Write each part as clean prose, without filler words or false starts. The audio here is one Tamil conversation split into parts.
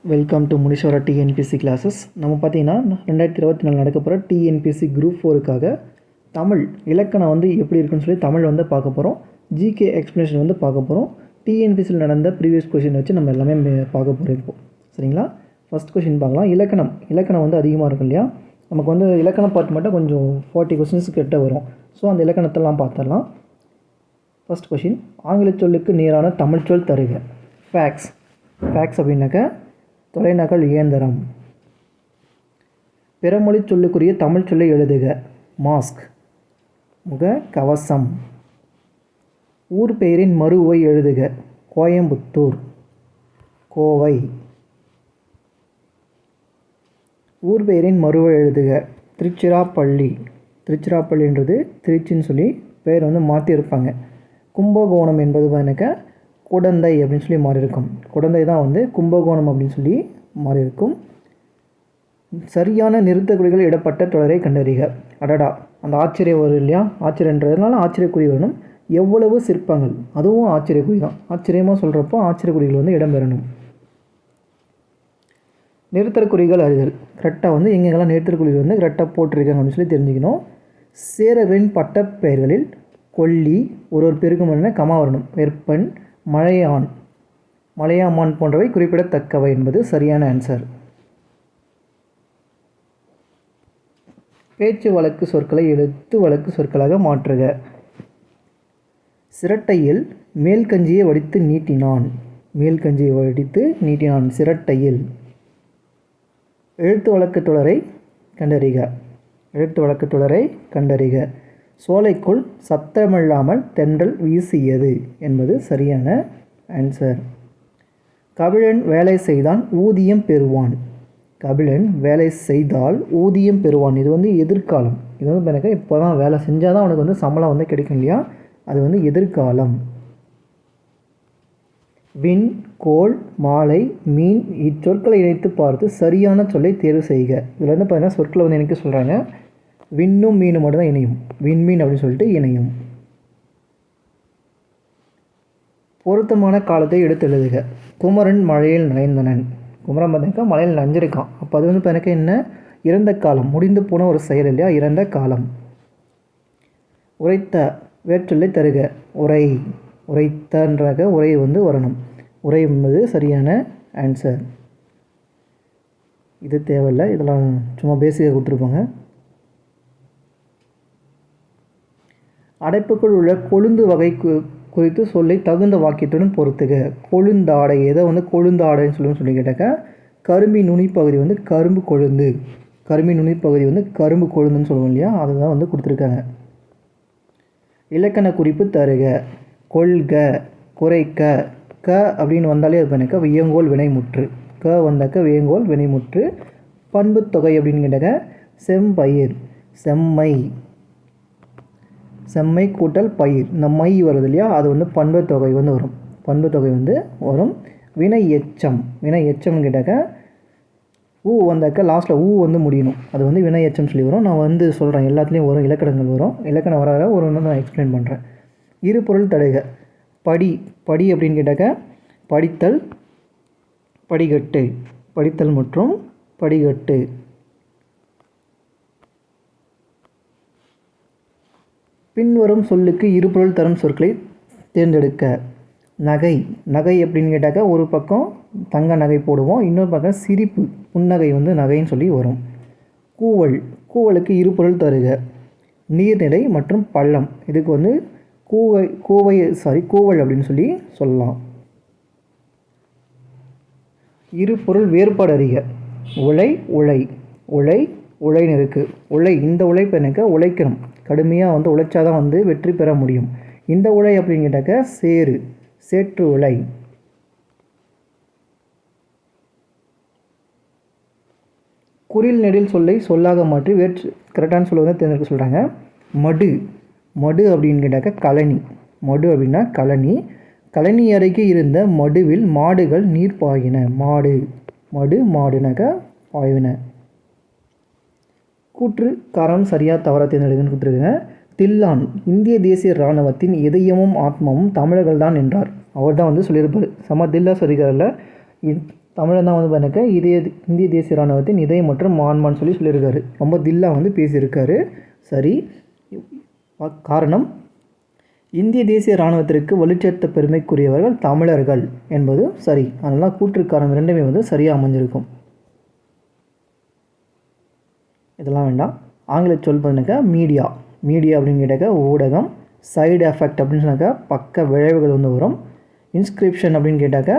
Welcome to Muneeswara TNPSC classes. நம்ம பார்த்தீங்கன்னா 2024 நடக்க போகிற டிஎன்பிஎஸ்சி குரூப் 4க்காக தமிழ் இலக்கணம் எப்படி இருக்குன்னு சொல்லி தமிழ் பார்க்க போகிறோம். ஜிகே எக்ஸ்ப்ளனேஷன் பார்க்க போகிறோம். டிஎன்பிஎஸ்சியில் நடந்த ப்ரீவியஸ் கொஷின் வச்சு நம்ம எல்லாமே பார்க்க போகிறோம் இப்போ. சரிங்களா? ஃபஸ்ட் கொஷின் பார்க்கலாம். இலக்கணம் அதிகமாக இருக்கும் இல்லையா? நமக்கு இலக்கணம் பார்த்து மட்டும் கொஞ்சம் 40 கொஷின்ஸ் கிட்ட வரும். ஸோ அந்த இலக்கணத்தெல்லாம் பார்த்துடலாம். ஃபஸ்ட் கொஷின், ஆங்கில சொல்லுக்கு நேரான தமிழ் சொல் தருக. ஃபேக்ஸ் அப்படின்னாக்க தொலைநகல் இயந்திரம். பிறமொழி சொல்லுக்குரிய தமிழ் சொல்லை எழுதுக. மாஸ்க் முக கவசம். ஊர் பெயரின் மறுவை எழுதுக. கோயம்புத்தூர் கோவை. ஊர் பெயரின் மறுவை எழுதுக. திருச்சிராப்பள்ளின்றது திருச்சின்னு சொல்லி பெயர் மாற்றியிருப்பாங்க. கும்பகோணம் என்பது பார்த்தினாக்க குடந்தை அப்படின்னு சொல்லி மாறி இருக்கும். குடந்தை தான் கும்பகோணம் அப்படின்னு சொல்லி மாறி இருக்கும். சரியான நிறுத்தக்குறிகள் இடப்பட்ட தொடரை கண்டறிக. அடடா, அந்த ஆச்சரியம் வரும் இல்லையா? ஆச்சரியன்றதுனால ஆச்சரியக்குறி வரணும். எவ்வளவு சிற்பங்கள், அதுவும் ஆச்சரியக்குறி தான். ஆச்சரியமாக சொல்கிறப்போ ஆச்சரியக்குறிகள் இடம்பெறணும். நிறுத்தற்குறிகள் அறிதல். கரெக்டாக எங்கெங்கெல்லாம் நிறுத்தற்குறிகள் கரெக்டாக போட்டிருக்காங்க அப்படின்னு சொல்லி தெரிஞ்சுக்கணும். சேரர்களின் பட்ட பெயர்களில் கொல்லி ஒரு பெருக்கும் கமா வரணும். வெப்பன், மலையாமான் போன்றவை குறிப்பிடத்தக்கவை என்பது சரியான ஆன்சர். பேச்சு வழக்கு சொற்களை எழுத்து வழக்கு சொற்களாக மாற்றுக. சிரட்டையில் மேல்கஞ்சியை வடித்து நீட்டினான். சிரட்டையில். எழுத்து வழக்கு தொடரை கண்டறிக. சோலைக்குள் சத்தமில்லாமல் தென்றல் வீசியது என்பது சரியான ஆன்சர். கபிலன் வேலை செய்தான் ஊதியம் பெறுவான். இது எதிர்காலம். இது எனக்கு இப்போ தான் வேலை செஞ்சால் தான் அவனுக்கு சம்பளம் கிடைக்கும் இல்லையா? அது எதிர்காலம். விண், கோள், மாலை, மீன் இச்சொற்களை இணைத்து பார்த்து சரியான சொல்லை தேர்வு செய்க. இதில் பார்த்தீங்கன்னா சொற்களை எனக்கு சொல்கிறாங்க. விண்ணும் மீனும் மட்டும் தான் இணையும். விண்மீன் அப்படின்னு சொல்லிட்டு இணையும். பொருத்தமான காலத்தை எடுத்து எழுதுக. குமரன் மழையில் நனைந்தனன். குமரன் பார்த்தாக்கா மழையில் நனைஞ்சிருக்கான். அப்போ அது பார்த்தீங்கன்னா என்ன? இறந்த காலம், முடிந்து போன ஒரு செயல் இல்லையா? இறந்த காலம். உரைத்த வேற்றொல்லை தருக. உரைத்தன்றாக உரை வரணும். உரை என்பது சரியான ஆன்சர். இது தேவையில்லை, இதெல்லாம் சும்மா பேசிக்காக கொடுத்துருப்பாங்க. அடைப்புக்குள் உள்ள கொழுந்து வகை குறித்து சொல்லி தகுந்த வாக்கியத்துடன் பொறுத்துக. கொழுந்தாடை எதை கொழுந்தாடைன்னு சொல்லி கேட்டாக்கா, கரும்பின் நுனிப்பகுதி கரும்பு கொழுந்து. கரும்பின் நுனிப்பகுதி கரும்பு கொழுந்துன்னு சொல்லுவோம் இல்லையா? அதுதான் கொடுத்துருக்காங்க. இலக்கண குறிப்பு தருக. கொள்க, குறைக்க. க அப்படின்னு வந்தாலே அது பண்ணிக்க வியங்கோல் வினைமுற்று. க வந்தாக்க வியங்கோல் வினைமுற்று. பண்பு தொகை அப்படின்னு கேட்டாக்க செம்பயிர், செம்மை கூட்டல் பயிர். இந்த மை வருது இல்லையா? அது பண்பு தொகை வரும். பண்பு தொகை வரும். வினை எச்சம்னு கேட்டாக்க ஊ வந்தாக்க லாஸ்ட்டில் ஊ முடியணும். அது வினை எச்சம் சொல்லி வரும். நான் சொல்கிறேன், எல்லாத்துலேயும் வரும், இலக்கணங்கள் வரும். இலக்கணம் வர ஒரு நான் எக்ஸ்பிளைன் பண்ணுறேன். இரு பொருள் தடுக. படி அப்படின்னு கேட்டாக்க படித்தல், படிக்கட்டு. படித்தல் மற்றும் படிக்கட்டு. பின்வரும் சொல்லுக்கு இருபொருள் தரும் சொற்களை தேர்ந்தெடுக்க. நகை அப்படின்னு கேட்டாக்கா ஒரு பக்கம் தங்க நகை போடுவோம், இன்னொரு பக்கம் சிரிப்பு, புன்னகை நகைன்னு சொல்லி வரும். கூவலுக்கு இருபொருள் தருக. நீர்நிலை மற்றும் பள்ளம். இதுக்கு கூவல் அப்படின்னு சொல்லி சொல்லலாம். இரு பொருள் வேறுபாடு அறிக. உழைன்னு இருக்குது. இந்த உழைப்பு எனக்கு உழைக்கணும், கடுமையாக உழைச்சாதான் வெற்றி பெற முடியும். இந்த உழை அப்படின்னு கேட்டாக்க சேற்று உழை. குறில் நெடில் சொல்லை சொல்லாக மாற்றி கரெக்டான சொல்ல தேர்ந்தெடுக்க சொல்கிறாங்க. மடு அப்படின்னு கேட்டாக்க கழனி. மடு அப்படின்னா கழனி. கழனி அருகே இருந்த மடுவில் மாடுகள் நீர் பாயின. மாடுனாக்க பாய்வின. கூற்று காரணம் சரியாக தவறாக தேர்ந்தெடுக்குன்னு கொடுத்துருக்குங்க. தில்லான் இந்திய தேசிய இராணுவத்தின் இதயமும் ஆத்மாவும் தமிழர்கள் தான் என்றார். அவர் தான் சொல்லியிருப்பார். தில்லா சொல்லிக்கிறாரில் தமிழன் தான் வந்து எனக்கு இந்திய தேசிய இராணுவத்தின் இதயம் மற்றும் ஆன்மான்னு சொல்லியிருக்காரு. ரொம்ப தில்லாக வந்து பேசியிருக்காரு. சரி, காரணம் இந்திய தேசிய இராணுவத்திற்கு வலுச்சேர்த்த பெருமைக்குரியவர்கள் தமிழர்கள் என்பது சரி. அதனால் கூற்றுக்காரணம் ரெண்டுமே வந்து சரியாக அமைஞ்சிருக்கும். இதெல்லாம் வேண்டாம். ஆங்கில சொல் பண்ணிக்க மீடியா அப்படின்னு கேட்டாக்க ஊடகம். சைடு எஃபெக்ட் அப்படின்னு சொன்னாக்கா பக்க விளைவுகள் வந்து வரும். இன்ஸ்கிரிப்ஷன் அப்படின்னு கேட்டாக்க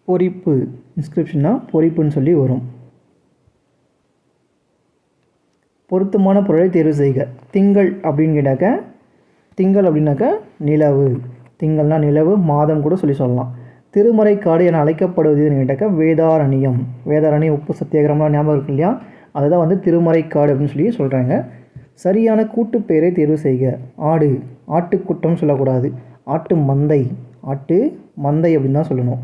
பொறிப்பு. இன்ஸ்கிரிப்ஷன்னா பொறிப்புன்னு சொல்லி வரும். பொருத்தமான பொருளை தேர்வு செய்க. திங்கள் அப்படின்னு கேட்டாக்க திங்கள் அப்படின்னாக்கா நிலவு. திங்கள்னா நிலவு, மாதம் கூட சொல்லலாம். திருமறைக்காடு என அழைக்கப்படுவதுன்னு கேட்டாக்க வேதாரண்யம். உப்பு சத்தியாகிரகம்லாம் ஞாபகம் இருக்கு இல்லையா? அதுதான் வந்து திருமறைக்காடு அப்படின்னு சொல்லி சொல்கிறாங்க. சரியான கூட்டு பெயரை தேர்வு செய்க. ஆடு, ஆட்டுக்கூட்டம் சொல்லக்கூடாது. ஆட்டு மந்தை அப்படின்னு தான் சொல்லணும்.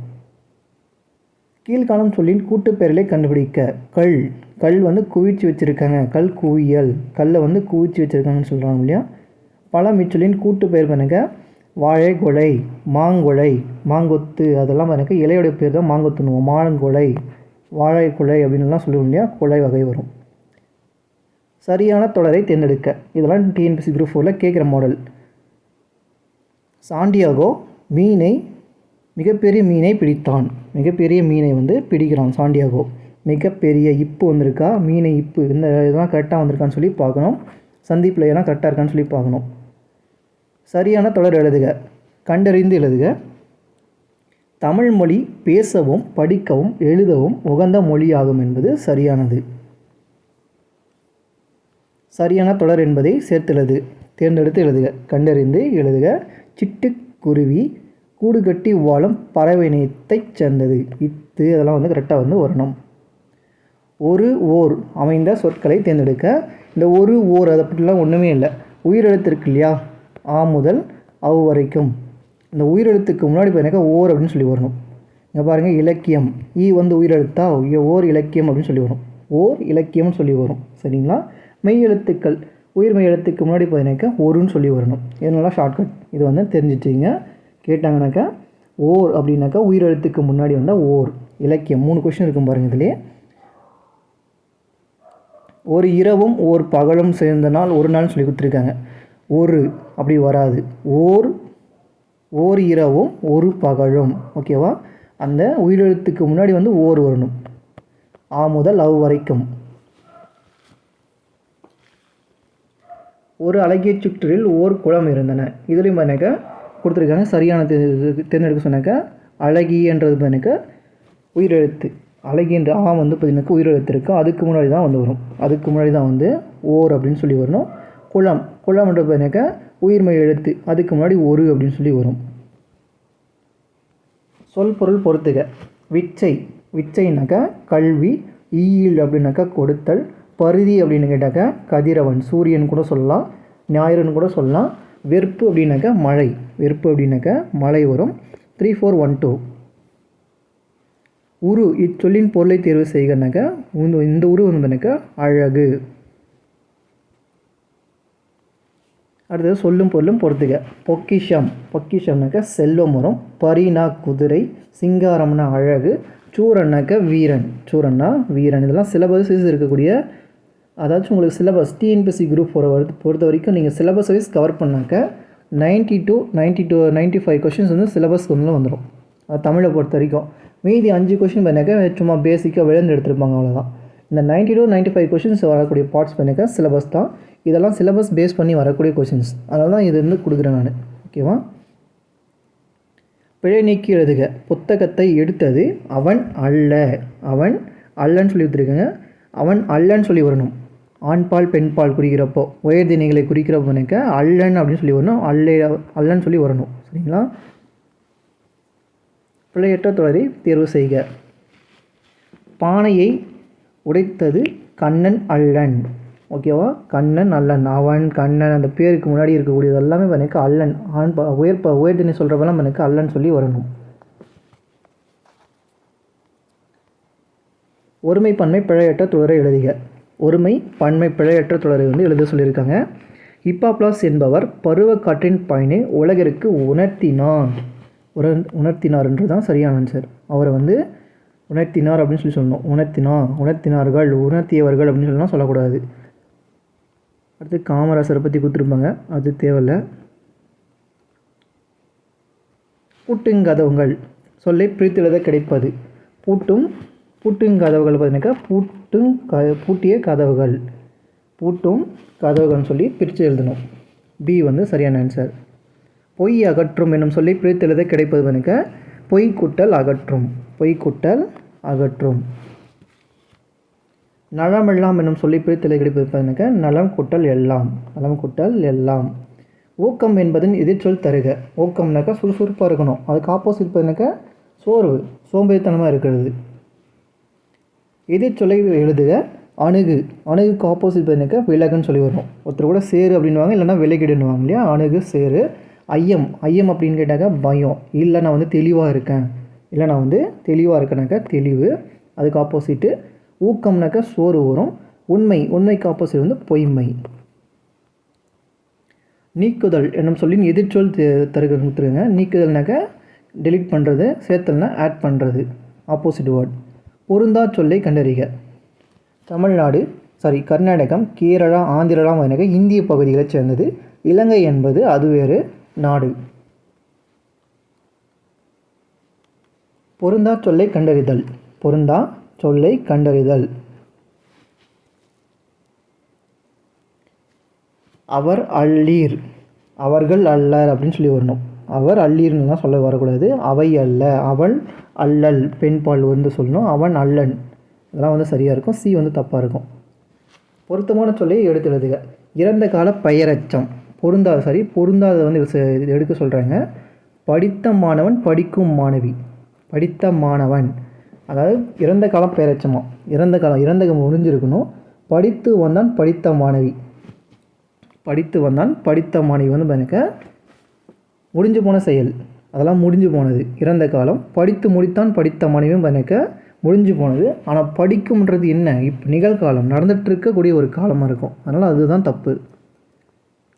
கீழ்காணும் சொல்லின் கூட்டு பெயர்களை கண்டுபிடிக்க. கல் வந்து குவிச்சு வச்சுருக்காங்க. கல் குவியல். கல்லை வந்து குவிச்சு வச்சுருக்காங்கன்னு சொல்கிறாங்க இல்லையா? பழம் இச்சொல்லின் கூட்டு பெயர் பண்ணுங்க. வாழை கொலை, மாங்கொலை, மாங்கொத்து, அதெல்லாம் எனக்கு இலையோடைய பேர் தான் மாங்கொத்துனுவோம். மாங்கொலை, வாழை கொலை அப்படின்லாம் சொல்லுவோம் இல்லையா? கொலை வகை வரும். சரியான தொடரை தேர்ந்தெடுக்க. இதெல்லாம் டிஎன்பிஎஸ்சி குரூப் 4 கேட்குற மாடல். சாண்டியாகோ மிகப்பெரிய மீனை பிடித்தான். மிகப்பெரிய மீனை வந்து பிடிக்கிறான் சாண்டியாகோ. மிகப்பெரிய இப்பு வந்திருக்கா, மீனை இப்பு, இந்த இதெல்லாம் கரெக்டாக வந்திருக்கான்னு சொல்லி பார்க்கணும். சந்திப்பில் எல்லாம் கரெக்டாக இருக்கான்னு சொல்லி பார்க்கணும். சரியான தொடர் எழுதுக. கண்டறிந்து எழுதுக. தமிழ் மொழி பேசவும் படிக்கவும் எழுதவும் உகந்த மொழியாகும் என்பது சரியானது. சரியான தொடர் என்பதை சேர்த்து தேர்ந்தெடுத்து எழுதுக. கண்டறிந்து எழுதுக. சிட்டுக்குருவி கூடு கட்டி வாழும் பறவை இனத்தைச் சேர்ந்தது. அதெல்லாம் வந்து கரெக்டாக வந்து வரணும். ஓர் அமைந்த சொற்களை தேர்ந்தெடுக்க. இந்த ஓர் அதை பற்றிலாம் ஒன்றுமே இல்லை. உயிரெழுத்து இருக்கு இல்லையா? ஆ முதல் அவ் வரைக்கும். இந்த உயிரெழுத்துக்கு முன்னாடி பார்த்தீங்கன்னா ஓர் அப்படின்னு சொல்லி வரணும். இங்கே பாருங்கள், இலக்கியம். வந்து உயிரெழுத்தா, ஓர் இலக்கியம் அப்படின்னு சொல்லி வரும். ஓர் இலக்கியம்னு சொல்லி வரும். சரிங்களா? மெய் எழுத்துக்கள் உயிர் மெய் எழுத்துக்கு முன்னாடி பார்த்தீங்கன்னாக்கா ஒருன்னு சொல்லி வரணும். இதனால ஷார்ட்கட் இது வந்து தெரிஞ்சிட்டிங்க. கேட்டாங்கனாக்கா ஓர் அப்படின்னாக்கா உயிரெழுத்துக்கு முன்னாடி வந்தால் ஓர். இலக்கியம் 3 கொஸ்டின் இருக்கும் பாருங்கள். இதுலேயே ஒரு இரவும் ஓர் பகலும் சேர்ந்த நாள் ஒரு நாள்னு சொல்லி கொடுத்துருக்காங்க. ஒரு அப்படி வராது. ஓர் இரவும் ஒரு பகலும். ஓகேவா? அந்த உயிரெழுத்துக்கு முன்னாடி வந்து ஓர் வரணும். ஆ முதல் அவ் வரைக்கும். ஒரு அழகிய சுற்றில் ஓர் குளம் இருந்தன. இதுலேயும் எனக்கு கொடுத்துருக்காங்க. சரியான தேர்ந்தெடுக்க சொன்னாக்கா அழகியன்றது பார்த்தீங்கன்னாக்கா உயிரெழுத்து. அழகின்ற ஆ வந்து பார்த்தீங்கன்னாக்கா உயிரெழுத்து இருக்குது. அதுக்கு முன்னாடி தான் வந்து வரும். அதுக்கு முன்னாடி தான் வந்து ஓர் அப்படின்னு சொல்லி வரணும். குளம்ன்றது பார்த்தீங்கன்னாக்கா உயிர்மெய் எழுத்து. அதுக்கு முன்னாடி ஒரு அப்படின்னு சொல்லி வரும். சொல் பொருள் பொறுத்துக. விச்சைனாக்கா கல்வி. ஈயில் அப்படின்னாக்கா கொடுத்தல். பருதி அப்படின்னு கேட்டாக்கா கதிரவன், சூரியன் கூட சொல்லலாம், ஞாயிறுன்னு கூட சொல்லலாம். வெறுப்பு அப்படின்னாக்கா மழை வரும். 3, 4, 1, 2. இச்சொல்லின் பொருளை தேர்வு செய்கனாக்கா இந்த உரு வந்துனாக்கா அழகு. அடுத்தது சொல்லும் பொருளும் பொறுத்துக. பொக்கிஷம்னாக்கா செல்வம் வரும். பரினா குதிரை. சிங்காரம்னா அழகு. சூரன்னாக்கா வீரன். இதெல்லாம் சிலபஸ் இருக்கக்கூடிய, அதாச்சும் உங்களுக்கு சிலபஸ் டிஎன்பிஎஸ்சி குரூப் 4 பொறுத்த வரைக்கும் நீங்கள் சிலபஸ் வைஸ் கவர் பண்ணாக்க 95 கொஷின்ஸ் வந்து சிலபஸ் ஒன்றில் வந்துடும். அது தமிழை பொறுத்த வரைக்கும். மீதி 5 கொஷின் பண்ணாக்கா சும்மா பேசிக்காக விழுந்து எடுத்துருப்பாங்க, அவ்வளோதான். இந்த 95 கொஷின்ஸ் வரக்கூடிய பார்ட்ஸ் பண்ணாக்கா சிலபஸ் தான். இதெல்லாம் சிலபஸ் பேஸ் பண்ணி வரக்கூடிய கொஷின்ஸ். அதனால தான் இது வந்து கொடுக்குறேன் நான். ஓகேவா? பிழை நீக்கி எழுதுக. புத்தகத்தை எடுத்தது அவன் அல்லன்னு சொல்லி கொடுத்துருக்காங்க. அவன் அல்லன்னு சொல்லி வரணும். ஆண்பால் பெண்பால் குறிக்கிறப்போ உயர்திணைகளை குறிக்கிறப்போனாக்கா அல்லன் அப்படின்னு சொல்லி வரணும். அல்லன்னு சொல்லி வரணும். சரிங்களா? பிழையற்ற தொடரை தேர்வு செய்க. பானையை உடைத்தது கண்ணன் அல்லன். ஓகேவா? கண்ணன் அல்லன். அவன் கண்ணன் அந்த பேருக்கு முன்னாடி இருக்கக்கூடியது எல்லாமே எனக்கு அல்லன். உயர்திணை சொல்கிறப்பெல்லாம் எனக்கு அல்லன்னு சொல்லி வரணும். ஒருமை பன்மை பிழையற்ற தொடரை எழுதுக. ஒருமை பன்மை பிழையற்ற தொடரை வந்து எழுத சொல்லியிருக்காங்க. ஹிப்பாப்ளாஸ் என்பவர் பருவக்காற்றின் பயனை உலகிற்கு உணர்த்தினான். உணர்த்தினார் தான் சரியான ஆன்சர். அவரை வந்து உணர்த்தினார் அப்படின்னு சொல்லணும். உணர்த்தினார்கள், உணர்த்தியவர்கள் அப்படின்னு சொல்லலாம் சொல்லக்கூடாது. அடுத்து காமராசரை பற்றி கொடுத்துருப்பாங்க, அது தேவையில்லை. பூட்டுங்கதவுகள் சொல்லை பிரித்தெழுத கிடைப்பது. பூட்டுங்கதவுகள் பார்த்தீங்கன்னாக்கா பூட்டிய கதவுகள், பூட்டும் கதவுகள்னு சொல்லி பிரித்து எழுதணும். பி வந்து சரியான ஆன்சர். பொய் அகற்றும் என்னும் சொல்லி பிரித்தெழுத கிடைப்பது பார்த்தீங்கன்னா பொய் கூட்டல் அகற்றும், பொய் கூட்டல் அகற்றும். நலமெல்லாம் என்னும் சொல்லி பிரித்தெழுத கிடைப்பது பார்த்தீங்கன்னாக்கா நலம் கூட்டல் எல்லாம், நலம் கூட்டல் எல்லாம். ஊக்கம் என்பதன் எதிர்ச்சொல் தருக. ஊக்கம்னாக்கா சுறுசுறுப்பாக இருக்கணும், அதுக்கு ஆப்போசிட் பார்த்தீங்கன்னாக்கா சோர்வு, சோம்பேறித்தனமாக இருக்கிறது. எதிர்ச்சொல்லை எழுதுக. அணுகுக்கு ஆப்போசிட் பார்த்தீங்கன்னாக்கா விலகுன்னு சொல்லி வரும். ஒருத்தர் கூட சேரு அப்படின்வாங்க, இல்லைனா விலகிடுன்னுவாங்க இல்லையா. அணுகு சேரு. ஐயம் அப்படின்னு கேட்டாக்கா பயம். இல்லை நான் வந்து தெளிவாக இருக்கேனாக்கா தெளிவு, அதுக்கு ஆப்போசிட்டு. ஊக்கம்னாக்கா சோறு வரும். உண்மைக்கு ஆப்போசிட் வந்து பொய்மை. நீக்குதல் என்னும் சொல்லின் எதிர்ச்சொல் தருங்க. நீக்குதல்னாக்கா டெலிட் பண்ணுறது, சேர்த்தல்னா ஆட் பண்ணுறது, ஆப்போசிட் வேர்ட். பொருந்தா சொல்லை கண்டறிக. கர்நாடகம், கேரளா, ஆந்திரலாம் வந்து இந்திய பகுதிகளை சேர்ந்தது. இலங்கை என்பது அது வேறு நாடு. பொருந்தா சொல்லை கண்டறிதல். அவர் அல்லீர், அவர்கள் அல்லர் அப்படின்னு சொல்லி வரணும். அவர் அல்லீர்னுலாம் சொல்ல வரக்கூடாது. அவை அல்ல, அவள் அல்லல், பெண்பால் வந்து சொல்லணும். அவன் அல்லன், இதெல்லாம் வந்து சரியாக இருக்கும். சி வந்து தப்பாக இருக்கும். பொருத்தமான சொல்லை எடுத்து எழுதுக. இறந்த கால பெயரச்சம். பொருந்தாத வந்து எடுக்க சொல்கிறாங்க. படித்த மாணவன், படிக்கும் மாணவி. படித்த மாணவன் அதாவது இறந்த காலம் பெயரச்சமா, இறந்த காலம் முடிஞ்சிருக்கணும். படித்து வந்தான் படித்த மாணவி வந்து எனக்கு முடிஞ்சு போன செயல், அதெல்லாம் முடிஞ்சு போனது. இறந்த காலம். படித்து முடித்தான் படித்த மாணவியும் எனக்கு முடிஞ்சு போனது. ஆனால் படிக்கும்ன்றது என்ன, இப்போ நிகழ்காலம், நடந்துகிட்டு இருக்கக்கூடிய ஒரு காலமாக இருக்கும். அதனால் அதுதான் தப்பு.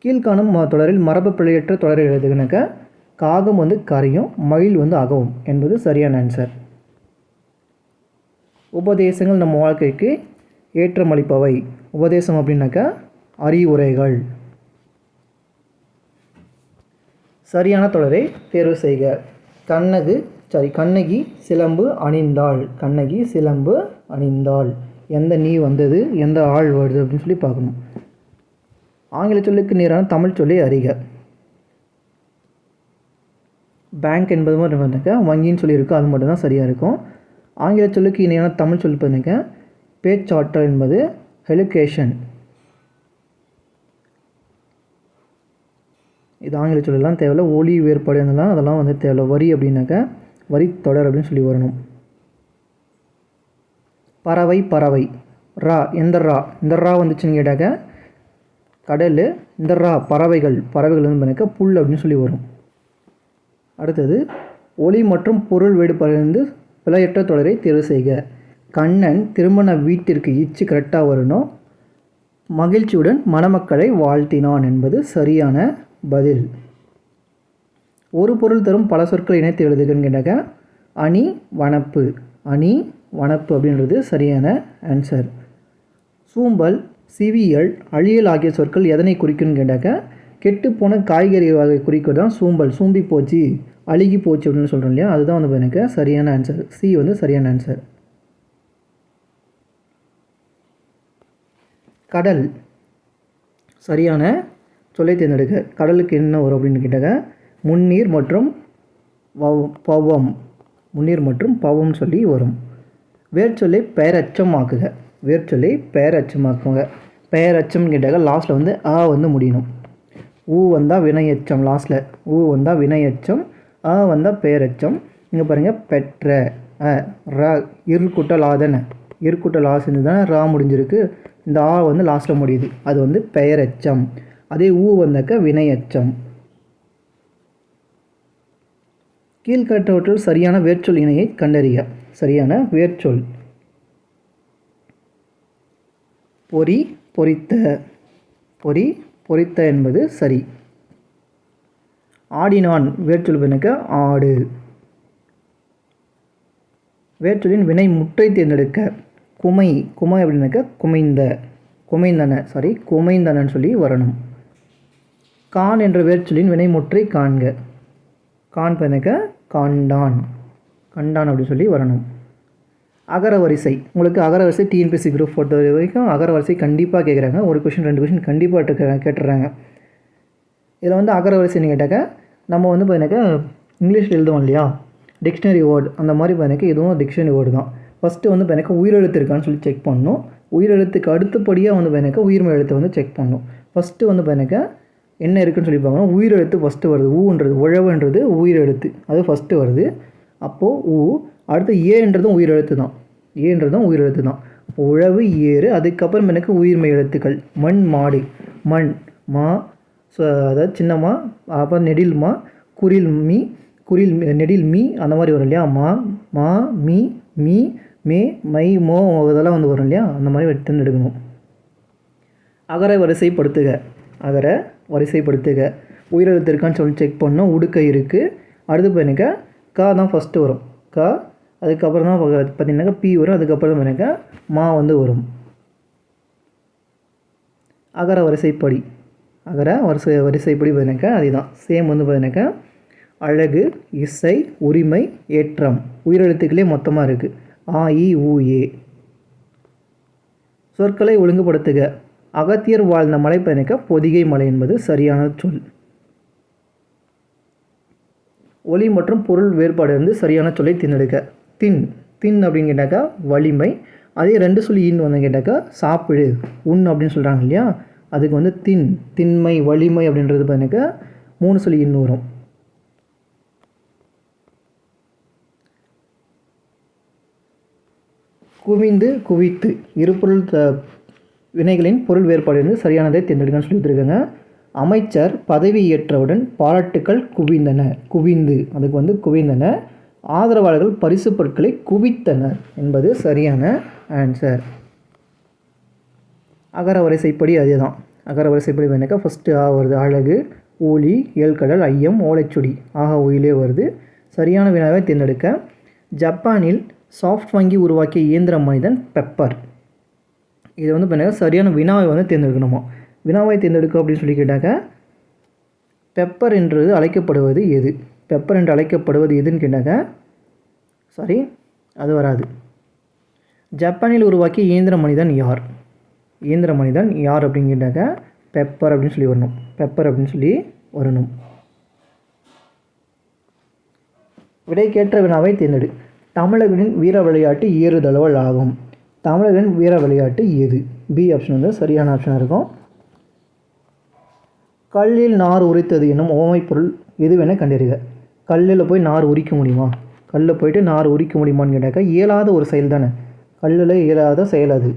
கீழ்காணும் தொடரில் மரபு பிழையற்ற தொடரை எழுதுனாக்க காகம் வந்து கரையும், மயில் வந்து அகவும் என்பது சரியான ஆன்சர். உபதேசங்கள் நம்ம வாழ்க்கைக்கு ஏற்றமளிப்பவை. உபதேசம் அப்படின்னாக்கா அறிவுரைகள். சரியான தொடரை தேர்வு செய்க. கண்ணகி சிலம்பு அணிந்தாள். எந்த நீ வந்தது, எந்த ஆள் வருது அப்படின்னு சொல்லி பார்க்கணும். ஆங்கில சொல்லுக்கு நேரான தமிழ் சொல்லி அறிக. பேங்க் என்பது மட்டும் பார்த்தாக்கா வங்கின்னு சொல்லியிருக்கோம், அது மட்டும் தான் சரியாக இருக்கும். ஆங்கில சொல்லுக்கு இணையான தமிழ் சொல்லி பார்த்தாக்கா பேச்சாற்றல் என்பது ஹெலுகேஷன். இது ஆங்கில சொல்லலாம் தேவையில்ல. ஒலி வேறுபாடு அதெல்லாம் வந்து தேவையில்ல. வரி அப்படின்னாக்கா வரி தொடர் அப்படின்னு சொல்லி வரணும். பறவை ரா, இந்த ரா வந்துச்சுன்னு கேட்டாக்க கடல். இந்த ரா பறவைகள் வந்து பண்ணாக்கா புல் அப்படின்னு சொல்லி வரும். அடுத்தது ஒலி மற்றும் பொருள் வேறுபாடு பிழையற்ற தொடரை தேர்வு செய்க. கண்ணன் திருமண வீட்டிற்கு இச்சு கரெக்டாக வரணும். மகிழ்ச்சியுடன் மணமக்களை வாழ்த்தினான் என்பது சரியான பதில். ஒரு பொருள் தரும் பல சொற்கள் இணைத்து எழுதுகன்னு கேட்டாக்க அணி வனப்பு அப்படின்றது சரியான ஆன்சர். சூம்பல், சிவியல், அழியல் ஆகிய சொற்கள் எதனை குறிக்குன்னு கேட்டாக்க கெட்டுப்போன காய்கறி வகை குறிக்கிறது தான் சூம்பல். சூம்பி போச்சு, அழுகி போச்சு அப்படின்னு சொல்கிறோம் இல்லையா, அதுதான் வந்து எனக்கு சரியான ஆன்சர். சி வந்து சரியான ஆன்சர். கடல், சரியான சொல்லை தேர்ந்தெடுக்க. கடலுக்கு என்ன வரும் அப்படின்னு கேட்டாக்க முன்னீர் மற்றும் பவம் சொல்லி வரும். வேர்ச்சொல்லை பெயரச்சமாக்குக. பெயரச்சம்னு கேட்டாக்க லாஸ்ட்டில் வந்து ஆ வந்து முடியணும். ஊ வந்தால் வினையச்சம், லாஸ்ட்டில் ஊ வந்தால் வினையச்சம், ஆ வந்தால் பெயரச்சம். இங்கே பாருங்கள் பெற்ற ரா இருக்கூட்டல் ஆதன, இருக்கூட்டல் ஆ செஞ்சு தானே ரா முடிஞ்சிருக்கு. இந்த ஆ வந்து லாஸ்ட்டில் முடியுது, அது வந்து பெயரச்சம். அதே ஊ வந்தாக்க வினையச்சம். கீழ்காட்டவற்றில் சரியான வேர்ச்சொல் இணையை கண்டறிக. சரியான வேர்ச்சொல் பொறித்த என்பது சரி. ஆடினான் வேர்ச்சொல் பெருக்க ஆடு. வேர்ச்சொல்லின் வினை முற்றை தேர்ந்தெடுக்க குமை அப்படின்னாக்க குமைந்தனன்னு சொல்லி வரணும். கான் என்ற வேர்ச்சொல்லின் வினை முற்றை காண்க. கான் பெருக்க காண்டான் அப்படின்னு சொல்லி வரணும். அகரவரிசை, உங்களுக்கு அகரவரிசை டிஎன்பிஎஸ்சி குரூப் பொறுத்த வரைக்கும் அகரவரிசை கண்டிப்பாக கேட்குறாங்க. ஒரு கொஷின் 2 கொஷின் கண்டிப்பாக கேட்டுறாங்க. இதில் வந்து அகரவரிசைன்னு கேட்டாக்க நம்ம வந்து பார்த்தீங்கன்னாக்கா இங்கிலீஷில் எழுதுவோம் இல்லையா, டிக்ஷனரி வேர்டு, அந்த மாதிரி பார்த்தீங்கன்னா இதுவும் டிக்ஷனரி வேர்டு தான். ஃபஸ்ட்டு வந்து பார்த்தீங்கன்னா உயிரெழுத்து இருக்கான்னு சொல்லி செக் பண்ணணும். உயிரெழுத்துக்கு அடுத்தபடியாக வந்து பார்த்தீங்கன்னா உயிர்மை எழுத்தை வந்து செக் பண்ணணும். ஃபஸ்ட்டு வந்து பார்த்தீங்கன்னா என்ன இருக்குதுன்னு சொல்லி பார்க்கணும். உயிரெழுத்து ஃபஸ்ட்டு வருது, ஊன்றது உழவுன்றது உயிரெழுத்து, அது ஃபஸ்ட்டு வருது. அப்போது ஊ, அடுத்து ஏன்றதும் உயிரெழுத்து தான். அப்போ உழவு ஏறு, அதுக்கப்புறம் எனக்கு உயிர்மை எழுத்துக்கள் மண் மாடு, மண் மா, அதாவது சின்னம்மா, அப்புறம் நெடில் மா, குரில் நெடில் மீ, அந்த மாதிரி வரும் இல்லையா. மா மீ மீ மே மை மோ இதெல்லாம் வந்து வரும் இல்லையா, அந்த மாதிரி எடுக்கணும். அகர வரிசைப்படுத்துக உயிரெழுத்து இருக்கான்னு சொல்லி செக் பண்ணோம். உடுக்கை இருக்குது. அடுத்து பார்த்தீங்கன்னா கா தான் ஃபஸ்ட்டு வரும், கா. அதுக்கப்புறம் தான் பார்த்தீங்கன்னாக்கா பி வரும். அதுக்கப்புறம் தான் பார்த்தீங்கன்னா மா வந்து வரும். அகர வரிசைப்படி பார்த்தீங்கன்னாக்கா அதுதான் சேம் வந்து பார்த்தீங்கன்னாக்கா அழகு, இசை, உரிமை, ஏற்றம் உயிரெழுத்துக்களே மொத்தமாக இருக்குது. ஆ இ ஊ ஏ. சொற்களை ஒழுங்குபடுத்துக. அகத்தியர் வாழ்ந்த மலை பார்த்தீங்கன்னாக்கா பொதிகை மலை என்பது சரியான சொல். ஒலி மற்றும் பொருள் வேறுபாடு இருந்து சரியான சொல்லை தேர்ந்தெடுக்க. தின் அப்படின்னு கேட்டாக்கா வலிமை. அதே 2 சொல்லி இன் வந்து கேட்டாக்கா சாப்பிடு, உண் அப்படின்னு சொல்கிறாங்க இல்லையா, அதுக்கு வந்து திண்மை, வலிமை அப்படின்றது பார்த்தீங்கன்னாக்கா 3 சொல்லி இன் வரும். குவித்து இருபொருள் வினைகளின் பொருள் வேறுபாடு இருந்து சரியானதை தேர்ந்தெடுக்கன்னு சொல்லி கொடுத்துருக்காங்க. அமைச்சர் பதவி ஏற்றவுடன் பாராட்டுக்கள் அதுக்கு வந்து குவிந்தன. ஆதரவாளர்கள் பரிசு பொருட்களை குவித்தனர் என்பது சரியான ஆன்சர். அகர வரிசைப்படி அதே தான். அகர வரிசைப்படி வேணாக்கா ஃபஸ்ட்டு ஆ வருது, அழகு, ஊழி, ஏழ்கடல், ஐயம், ஓலைச்சுடி, உயிலே வருது. சரியான வினாவை தேர்ந்தெடுக்க. ஜப்பானில் சாஃப்ட் வங்கி உருவாக்கிய இயந்திர மனிதன் பெப்பர். இது வந்து பார்த்தீங்கன்னா சரியான வினாவை வந்து தேர்ந்தெடுக்கணுமா. வினாவை தேர்ந்தெடுக்க அப்படின்னு சொல்லி கேட்டாக்க பெப்பர் என்று அழைக்கப்படுவது எதுன்னு கேட்டாக்க அது வராது. ஜப்பானில் உருவாக்கிய இயந்திர மனிதன் யார் அப்படின்னு கேட்டாக்க பெப்பர் அப்படின்னு சொல்லி வரணும். விடைக்கேற்ற வினாவை தேர்ந்தெடு. தமிழர்களின் வீர விளையாட்டு ஏறுதழுவல் ஆகும். தமிழர்களின் வீர விளையாட்டு எது? பி ஆப்ஷன் வந்து சரியான ஆப்ஷனாக இருக்கும். கல்லில் நார் உரித்தது என்னும் ஓமைப்பொருள் எதுவென கண்டறிக. கல்லில் போய் நார் உரிக்க முடியுமா? கல்லில் போயிட்டு நார் உரிக்க முடியுமான்னு கேட்டாக்கா இயலாத ஒரு செயல் தானே, கல்லில் இயலாத செயல் அது.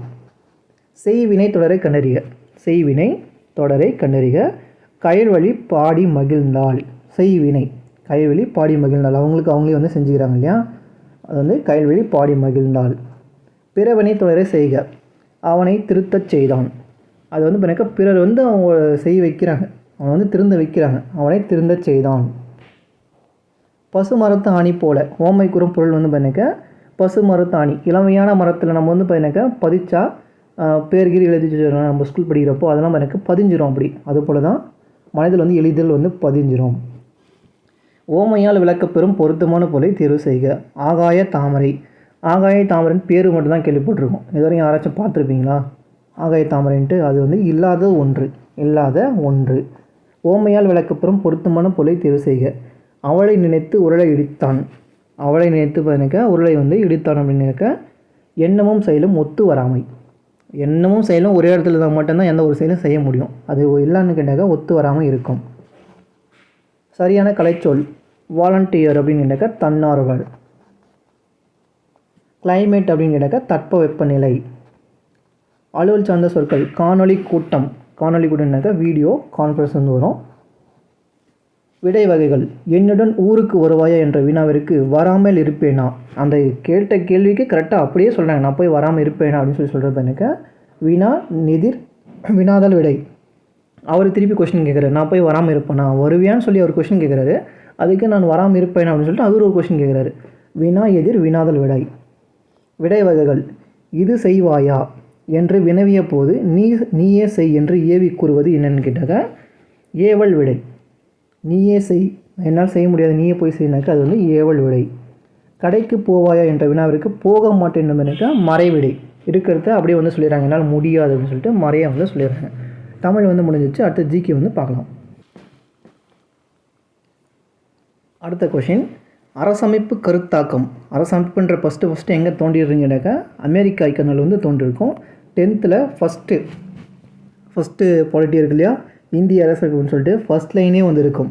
செய்வினை தொடரை கண்டறிக. கயல்வழி பாடி மகிழ்ந்தாள். கயல்வழி பாடி மகிழ்ந்தாள், அவங்களே வந்து செஞ்சுக்கிறாங்க இல்லையா, அது வந்து கயல்வழி பாடி மகிழ்ந்தாள். பிறவினை தொடரை செய்க. அவனை திருத்தச் செய்தான். அது வந்து பிறக்க பிறர் வந்து அவங்க செய்ய வைக்கிறாங்க, அவனை வந்து திருந்த வைக்கிறாங்க, அவனை திருந்தச் செய்தான். பசு மரத்து ஆணி போல. ஓமை கூறும் பொருள் வந்து பார்த்தீங்கன்னாக்கா பசு மரத்து ஆணி, இளமையான மரத்தில் நம்ம வந்து பார்த்தீங்கன்னாக்கா பதிச்சா பேர்கிரி எழுதி நம்ம ஸ்கூல் படிக்கிறப்போ அதெல்லாம் எனக்கு பதிஞ்சிரும். அப்படி அதுபோல் தான் மனதில் வந்து எளிதில் வந்து பதிஞ்சிரும். ஓமையால் விளக்கப்பெறும் பொருத்தமான பொருளை தேர்வு செய்க. ஆகாய தாமரைன்னு பேர் மட்டும் தான் கேள்விப்பட்டிருக்கோம். இதுவரையும் யாராச்சும் பார்த்துருப்பீங்களா ஆகாய தாமரைன்ட்டு? அது வந்து இல்லாத ஒன்று. ஓமையால் விளக்கப்பெறும் பொருத்தமான பொருளை தேர்வு செய்க. அவளை நினைத்து உருளை இடித்தான். அவளை நினைத்து பார்த்தீங்கன்னாக்கா உருளை வந்து இடித்தான் அப்படின்னாக்கா எண்ணமும் செயலும் ஒத்து வராமை. எண்ணமும் செயலும் ஒரே இடத்துல தான் மட்டும்தான் எந்த ஒரு செயலும் செய்ய முடியும், அது இல்லைன்னு கேட்டாக்கா ஒத்து வராமல் இருக்கும். சரியான கலைச்சொல் வாலண்டியர் அப்படின்னு கேட்டாக்கா தன்னார்வல். கிளைமேட் அப்படின்னு கேட்டாக்கா தட்பவெப்பநிலை. அலுவல் சார்ந்த சொற்கள் காணொளி கூட்டம்னாக்கா வீடியோ கான்ஃபரன்ஸ் வந்து வரும். விடை வகைகள். என்னுடன் ஊருக்கு வருவாயா என்ற வினாவிற்கு வராமல் இருப்பேனா. அந்த கேட்ட கேள்விக்கு கரெக்டாக அப்படியே சொல்கிறாங்க, நான் போய் வராமல் இருப்பேனா அப்படின்னு சொல்லி சொல்கிறது எனக்கு வினா, நிதிர், வினாதல் விடை. அவர் திருப்பி கொஸ்டின் கேட்குறாரு, நான் போய் வராமல் இருப்பேனா, வருவியான்னு சொல்லி அவர் கொஸ்டின் கேட்குறாரு. அதுக்கு நான் வராமல் இருப்பேன் அப்படின்னு சொல்லிட்டு அவர் ஒரு கொஸ்டின் கேட்குறாரு. வினா எதிர் வினாதல் விடை. விடை வகைகள்: இது செய்வாயா என்று வினவிய போது நீயே செய் என்று ஏவி கூறுவது என்னன்னு கேட்டாக்க ஏவல் விடை. நீயே செய், என்னால் செய்ய முடியாது, நீயே போய் செய்யினாக்கா அது வந்து ஏவல் விடை. கடைக்கு போவாயா என்ற வினாவிற்கு போக மாட்டேன் என்பதற்கா மறைவிடை. இருக்கிறத அப்படியே வந்து சொல்லிடுறாங்க, என்னால் முடியாது அப்படின்னு சொல்லிட்டு மறையாக வந்து சொல்லிடுறாங்க. தமிழ் வந்து முடிஞ்சிச்சு. அடுத்த ஜிகே வந்து பார்க்கலாம். அடுத்த கொஷின், அரசமைப்பு கருத்தாக்கம். அரசமைப்புன்ற ஃபஸ்ட்டு எங்கே தோன்றிடுறீங்கன்னாக்கா அமெரிக்கா ஐக்கனால் வந்து தோன்றிருக்கும். 10th ஃபஸ்ட்டு பாலிட்டி இருக்கு இல்லையா, இந்திய அரசமைப்புன்னு சொல்லிட்டு ஃபஸ்ட் லைனே வந்து இருக்கும்.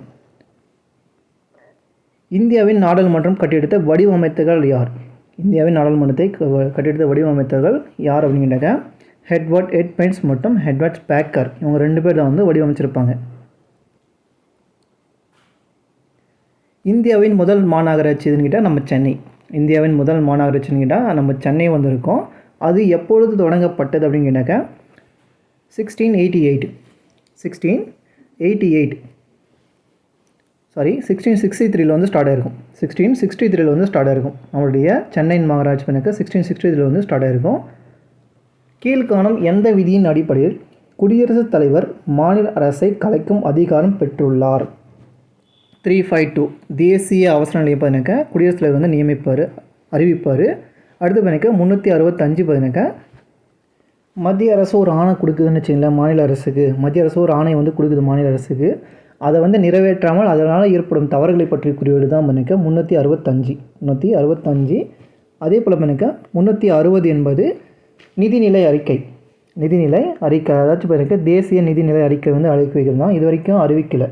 இந்தியாவின் நாடாளுமன்றம் கட்டியெடுத்த வடிவமைத்தர்கள் யார்? இந்தியாவின் நாடாளுமன்றத்தை கட்டியெடுத்த வடிவமைத்தர்கள் யார் அப்படின்னாக்கா எட்வர்ட் பென்ஸ் மற்றும் எட்வர்ட் ஸ்பேக்கர். இவங்க 2 பேர் தான் வந்து வடிவமைச்சிருப்பாங்க. இந்தியாவின் முதல் மாநகராட்சி எதுன்னு கேட்டால் நம்ம சென்னை. இந்தியாவின் முதல் மாநகராட்சின்னு கேட்டால் நம்ம சென்னை வந்து இருக்கும். அது எப்பொழுது தொடங்கப்பட்டது அப்படின்னு கேட்டாக்கா 1663 வந்து ஸ்டார்ட் ஆகிருக்கும். 1663 வந்து ஸ்டார்ட் ஆகிருக்கும். நம்மளுடைய சென்னை மாநகராட்சி பண்ணக்க 1663 வந்து ஸ்டார்ட் ஆகிருக்கும். கீழ்காணும் எந்த விதியின் அடிப்படையில் குடியரசுத் தலைவர் மாநில அரசை கலைக்கும் அதிகாரம் பெற்றுள்ளார்? 352 தேசிய அவசர நிலையை பார்த்தினாக்கா குடியரசுத் தலைவர் வந்து நியமிப்பார், அறிவிப்பார். அடுத்து பார்த்தினாக்கா 365 பார்த்தினாக்கா மத்திய அரசு ஒரு ஆணை கொடுக்குதுன்னு வச்சுங்களேன். மாநில அரசுக்கு மத்திய அரசு ஒரு ஆணை வந்து கொடுக்குது மாநில அரசுக்கு. அதை வந்து நிறைவேற்றாமல் அதனால் ஏற்படும் தவறுகளை பற்றி குறியீடு தான் பார்த்தினாக்கா 365. அதே போல் பார்த்தினாக்கா 360 என்பது நிதிநிலை அறிக்கை. அதாச்சும் பார்த்தினாக்கா தேசிய நிதிநிலை அறிக்கை வந்து அழைக்க வைக்கிறது தான். இது வரைக்கும் அறிவிக்கலை.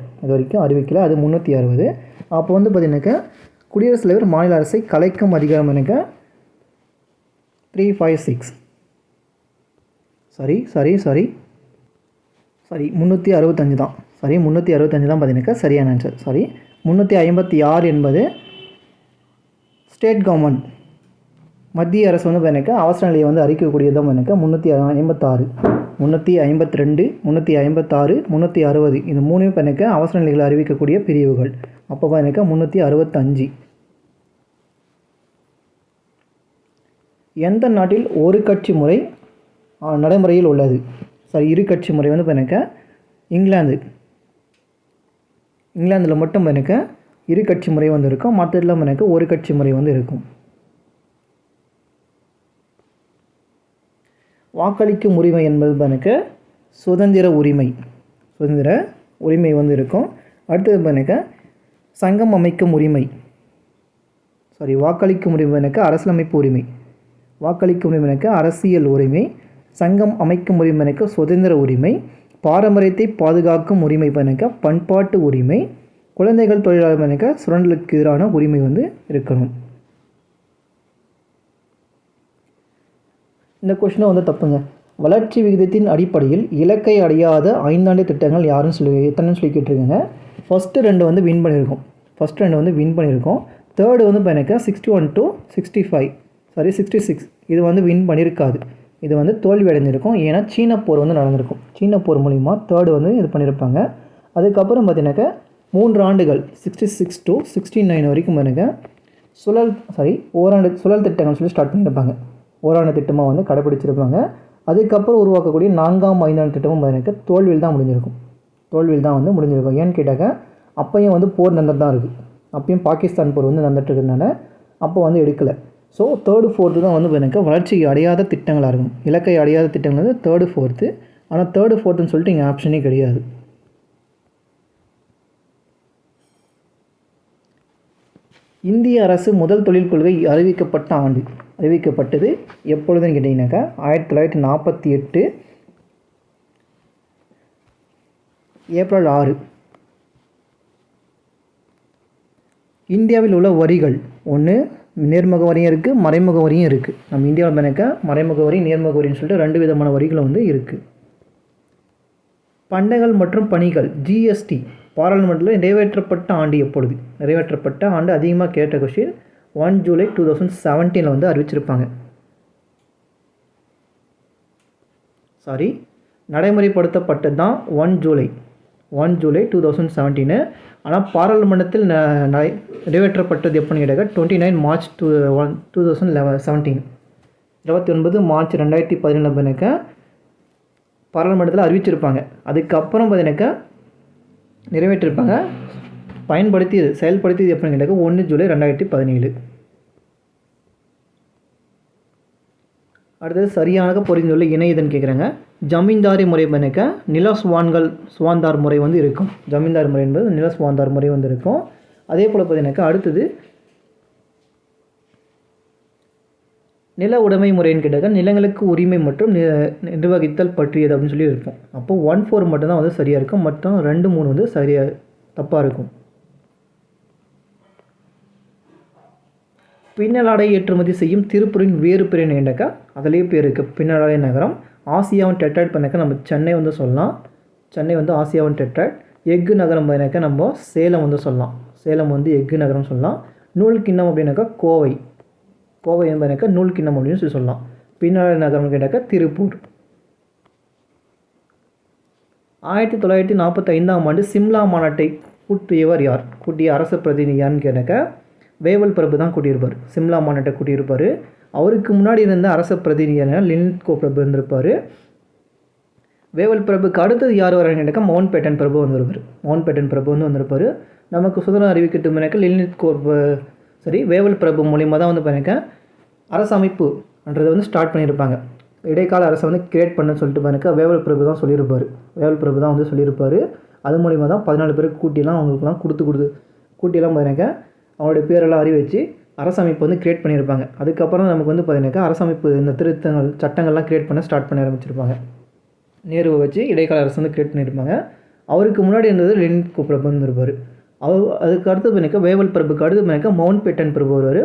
அது 360. அப்போ வந்து பார்த்தினாக்கா குடியரசுத் தலைவர் மாநில அரசை கலைக்கும் அதிகாரம் பார்த்தினாக்கா 356. சாரி 365 தான். 365 தான் பார்த்தினாக்கா சரியான ஆன்சர். 356 என்பது ஸ்டேட் கவர்மெண்ட் மத்திய அரசு வந்து பார்த்தினாக்கா அவசர நிலையை வந்து அறிக்கக்கூடியது தான் பார்த்தினாக்கா 356. 352, 356, 360 இந்த 3 பார்த்தினாக்கா அவசர நிலைகளை அறிவிக்கக்கூடிய பிரிவுகள். அப்போ பார்த்தினாக்கா 365. எந்த நாட்டில் ஒரு கட்சி முறை நடைமுறையில் உள்ளது? இரு கட்சி முறை வந்து பார்த்தினாக்கா இங்கிலாந்தில் மட்டும் பார்த்தினாக்கா இரு கட்சி முறை வந்து இருக்கும். மற்றெல்லாம் பார்த்தினாக்கா ஒரு கட்சி முறை வந்து இருக்கும். வாக்களிக்கும் உரிமை என்பது பார்த்தினாக்கா சுதந்திர உரிமை வந்து இருக்கும். அடுத்தது பார்த்தினாக்கா சங்கம் அமைக்கும் உரிமை. வாக்களிக்கும் உரிமை பார்த்தினாக்கா அரசியலமைப்பு உரிமை. வாக்களிக்கும் உரிமைனாக்கா அரசியல் உரிமை. சங்கம் அமைக்கும் உரிமைனாக்கா சுதந்திர உரிமை. பாரம்பரியத்தை பாதுகாக்கும் உரிமை பார்த்தினாக்கா பண்பாட்டு உரிமை. குழந்தைகள் தொழிலாளர் பார்த்தினாக்கா சுரண்டலுக்கு எதிரான உரிமை வந்து இருக்கணும். இந்த கொஸ்டினை வந்து தப்புங்க. வளர்ச்சி விகிதத்தின் அடிப்படையில் இலக்கை அடையாத 5 ஆண்டு திட்டங்கள் எத்தனைன்னு சொல்லி கேட்டிருக்காங்க. ஃபஸ்ட்டு 2 வந்து வின் பண்ணியிருக்கோம். தேர்டு வந்து பார்த்தினாக்கா 61 to 66 இது வந்து வின் பண்ணியிருக்காது. இது வந்து தோல்வி அடைஞ்சிருக்கும். ஏன்னா சீன போர் வந்து நடந்திருக்கும். சீன போர் மூலிமா தேர்டு வந்து இது பண்ணியிருப்பாங்க. அதுக்கப்புறம் பார்த்தினாக்கா 3 ஆண்டுகள் 66 to 69 வரைக்கும் பார்த்தினாக்கா ஓராண்டு சுழல் திட்டங்கள் சொல்லி ஸ்டார்ட் பண்ணியிருப்பாங்க. ஓராண்டு திட்டமாக வந்து கடைப்பிடிச்சிருப்பாங்க. அதுக்கப்புறம் உருவாக்கக்கூடிய 4ஆம் 5ஆண்டு திட்டமும் பார்த்தினாக்கா தோல்வியில் தான் முடிஞ்சிருக்கும். ஏன்னு கேட்டாக்கா அப்பையும் வந்து போர் நடந்துட்டு தான் இருக்குது. அப்பயும் பாகிஸ்தான் போர் வந்து நடந்துட்டு இருக்கிறதுனால அப்போ வந்து எடுக்கலை. ஸோ 3rd 4th தான் வந்து பார்த்தினாக்கா வளர்ச்சி அடையாத திட்டங்களாக இருக்கும். இலக்கை அடையாத திட்டங்கள் வந்து 3rd 4th. ஆனால் 3rd 4thன்னு சொல்லிட்டு இங்கே ஆப்ஷனே கிடையாது. இந்திய அரசு முதல் தொழில் கொள்கை அறிவிக்கப்பட்டது எப்பொழுதுன்னு கேட்டிங்கனாக்கா 1948 ஏப்ரல் 6. இந்தியாவில் உள்ள வரிகள் ஒன்று நேர்முக வரியும் இருக்குது, மறைமுக வரியும் இருக்குது. நம்ம இந்தியாவில் பார்த்தினாக்கா மறைமுக வரி, நேர்முக வரின்னு சொல்லிட்டு 2 விதமான வரிகள் வந்து இருக்குது. பண்டங்கள் மற்றும் பணிகள் ஜிஎஸ்டி பாராளுமன்றத்தில் நிறைவேற்றப்பட்ட ஆண்டு எப்பொழுது? நிறைவேற்றப்பட்ட ஆண்டு அதிகமாக கேட்ட கொஸ்டின். 1 ஜூலை 2017 வந்து அறிவிச்சிருப்பாங்க. நடைமுறைப்படுத்தப்பட்டது தான் 1 ஜூலை 2017. ஆனால் பாராளுமன்றத்தில் நிறைவேற்றப்பட்டது எப்போன்னு கேட்டாக்க 29 மார்ச் 2017. 29 மார்ச் 2017 பார்த்தீங்கன்னாக்கா பாராளுமன்றத்தில் அறிவிச்சிருப்பாங்க. அதுக்கப்புறம் பார்த்தீங்கன்னாக்கா நிறைவேற்றிருப்பாங்க. செயல்படுத்தியது எப்படின்னு கேட்டாக்க 1 ஜூலை 2017. அடுத்தது சரியாக பொறிந்துள்ள இணை இதுன்னு கேட்குறாங்க. ஜமீன்தாரி முறை பண்ணிக்க நில சுவாந்தார் முறை வந்து இருக்கும். ஜமீன்தார் முறை என்பது நில சுவாந்தார் முறை வந்து இருக்கும். அதே போல் பார்த்தீங்கன்னாக்கா அடுத்தது நில உடைமை முறைன்னு கேட்டாக்க நிலங்களுக்கு உரிமை மற்றும் நிர்வகித்தல் பற்றியது அப்படின்னு சொல்லி இருக்கும். அப்போது 1-4 மட்டும்தான் வந்து சரியாக இருக்கும். மொத்தம் 2-3 வந்து சரியாக தப்பாக இருக்கும். பின்னலாடை ஏற்றுமதி செய்யும் திருப்பூரின் வேறு பேர் என்னக்கா அதிலேயே பேர் இருக்குது. பின்னலாடை நகரம் ஆசியாவின் டெட்ராய்ட் பண்ணாக்கா நம்ம சென்னை வந்து சொல்லலாம். சென்னை வந்து ஆசியாவின் டெட்ராய்ட். எஃகு நகரம் பண்ணினாக்கா நம்ம சேலம் வந்து சொல்லலாம். சேலம் வந்து எஃகு நகரம் சொல்லலாம். நூல் கிண்ணம் அப்படின்னாக்கா கோவை என்பதுனாக்கா நூல் கிண்ணம் அப்படின்னு சொல்லலாம். பின்னலாடை நகரம் கேட்டாக்கா திருப்பூர். 1945ஆம் ஆண்டு சிம்லா மாநாட்டை கூட்டியவர் யார்? கூட்டிய அரசு பிரதிநிதி யாருன்னு கேட்டாக்கா வேவல் பிரபு தான் கூட்டியிருப்பார். சிம்லா மாநாட்டை கூட்டியிருப்பார். அவருக்கு முன்னாடி இருந்த அரச பிரதிநிதியான லின்கோ பிரபு இருந்திருப்பார். வேவல் பிரபுக்கு அடுத்தது யார் வரான்னு கேட்டாக்கா மவுண்ட் பேட்டன் பிரபு வந்துருப்பார். மவுண்ட் பேட்டன் பிரபு வந்து வந்திருப்பார். நமக்கு சுதந்திரம் அறிவிக்கிட்டு முன்னாக்க லின்கோ வேவல் பிரபு மூலியமாக தான் வந்து பண்ணிக்க அரசமைப்புன்றதை வந்து ஸ்டார்ட் பண்ணியிருப்பாங்க. இடைக்கால அரசை வந்து கிரியேட் பண்ண சொல்லிட்டு பண்ணிக்க வேவல் பிரபு தான் சொல்லியிருப்பார். வேவல் பிரபு தான் வந்து சொல்லியிருப்பார். அது மூலிமா தான் 14 பேருக்கு கூட்டிலாம் அவங்களுக்குலாம் கூட்டிலாம் பண்ணிக்க அவங்களுடைய பேரெல்லாம் அறிவிச்சு அரசமைப்பு வந்து கிரியேட் பண்ணியிருப்பாங்க. அதுக்கப்புறம் நமக்கு வந்து பார்த்தீங்கன்னாக்கா அரசமைப்பு இந்த திருத்தங்கள் சட்டங்கள்லாம் கிரியேட் பண்ண ஸ்டார்ட் பண்ண ஆரம்பிச்சிருப்பாங்க. நேருவை வச்சு இடைக்கால அரசு வந்து கிரியேட் பண்ணியிருப்பாங்க. அவருக்கு முன்னாடி இருந்தது லின்கோ பிரபு இருப்பார். அதுக்கு அடுத்து பண்ணிக்க வேவல் பிரபுக்கு அடுத்து பண்ணிக்க மவுண்ட் பேட்டன் பிரபு வருவார்.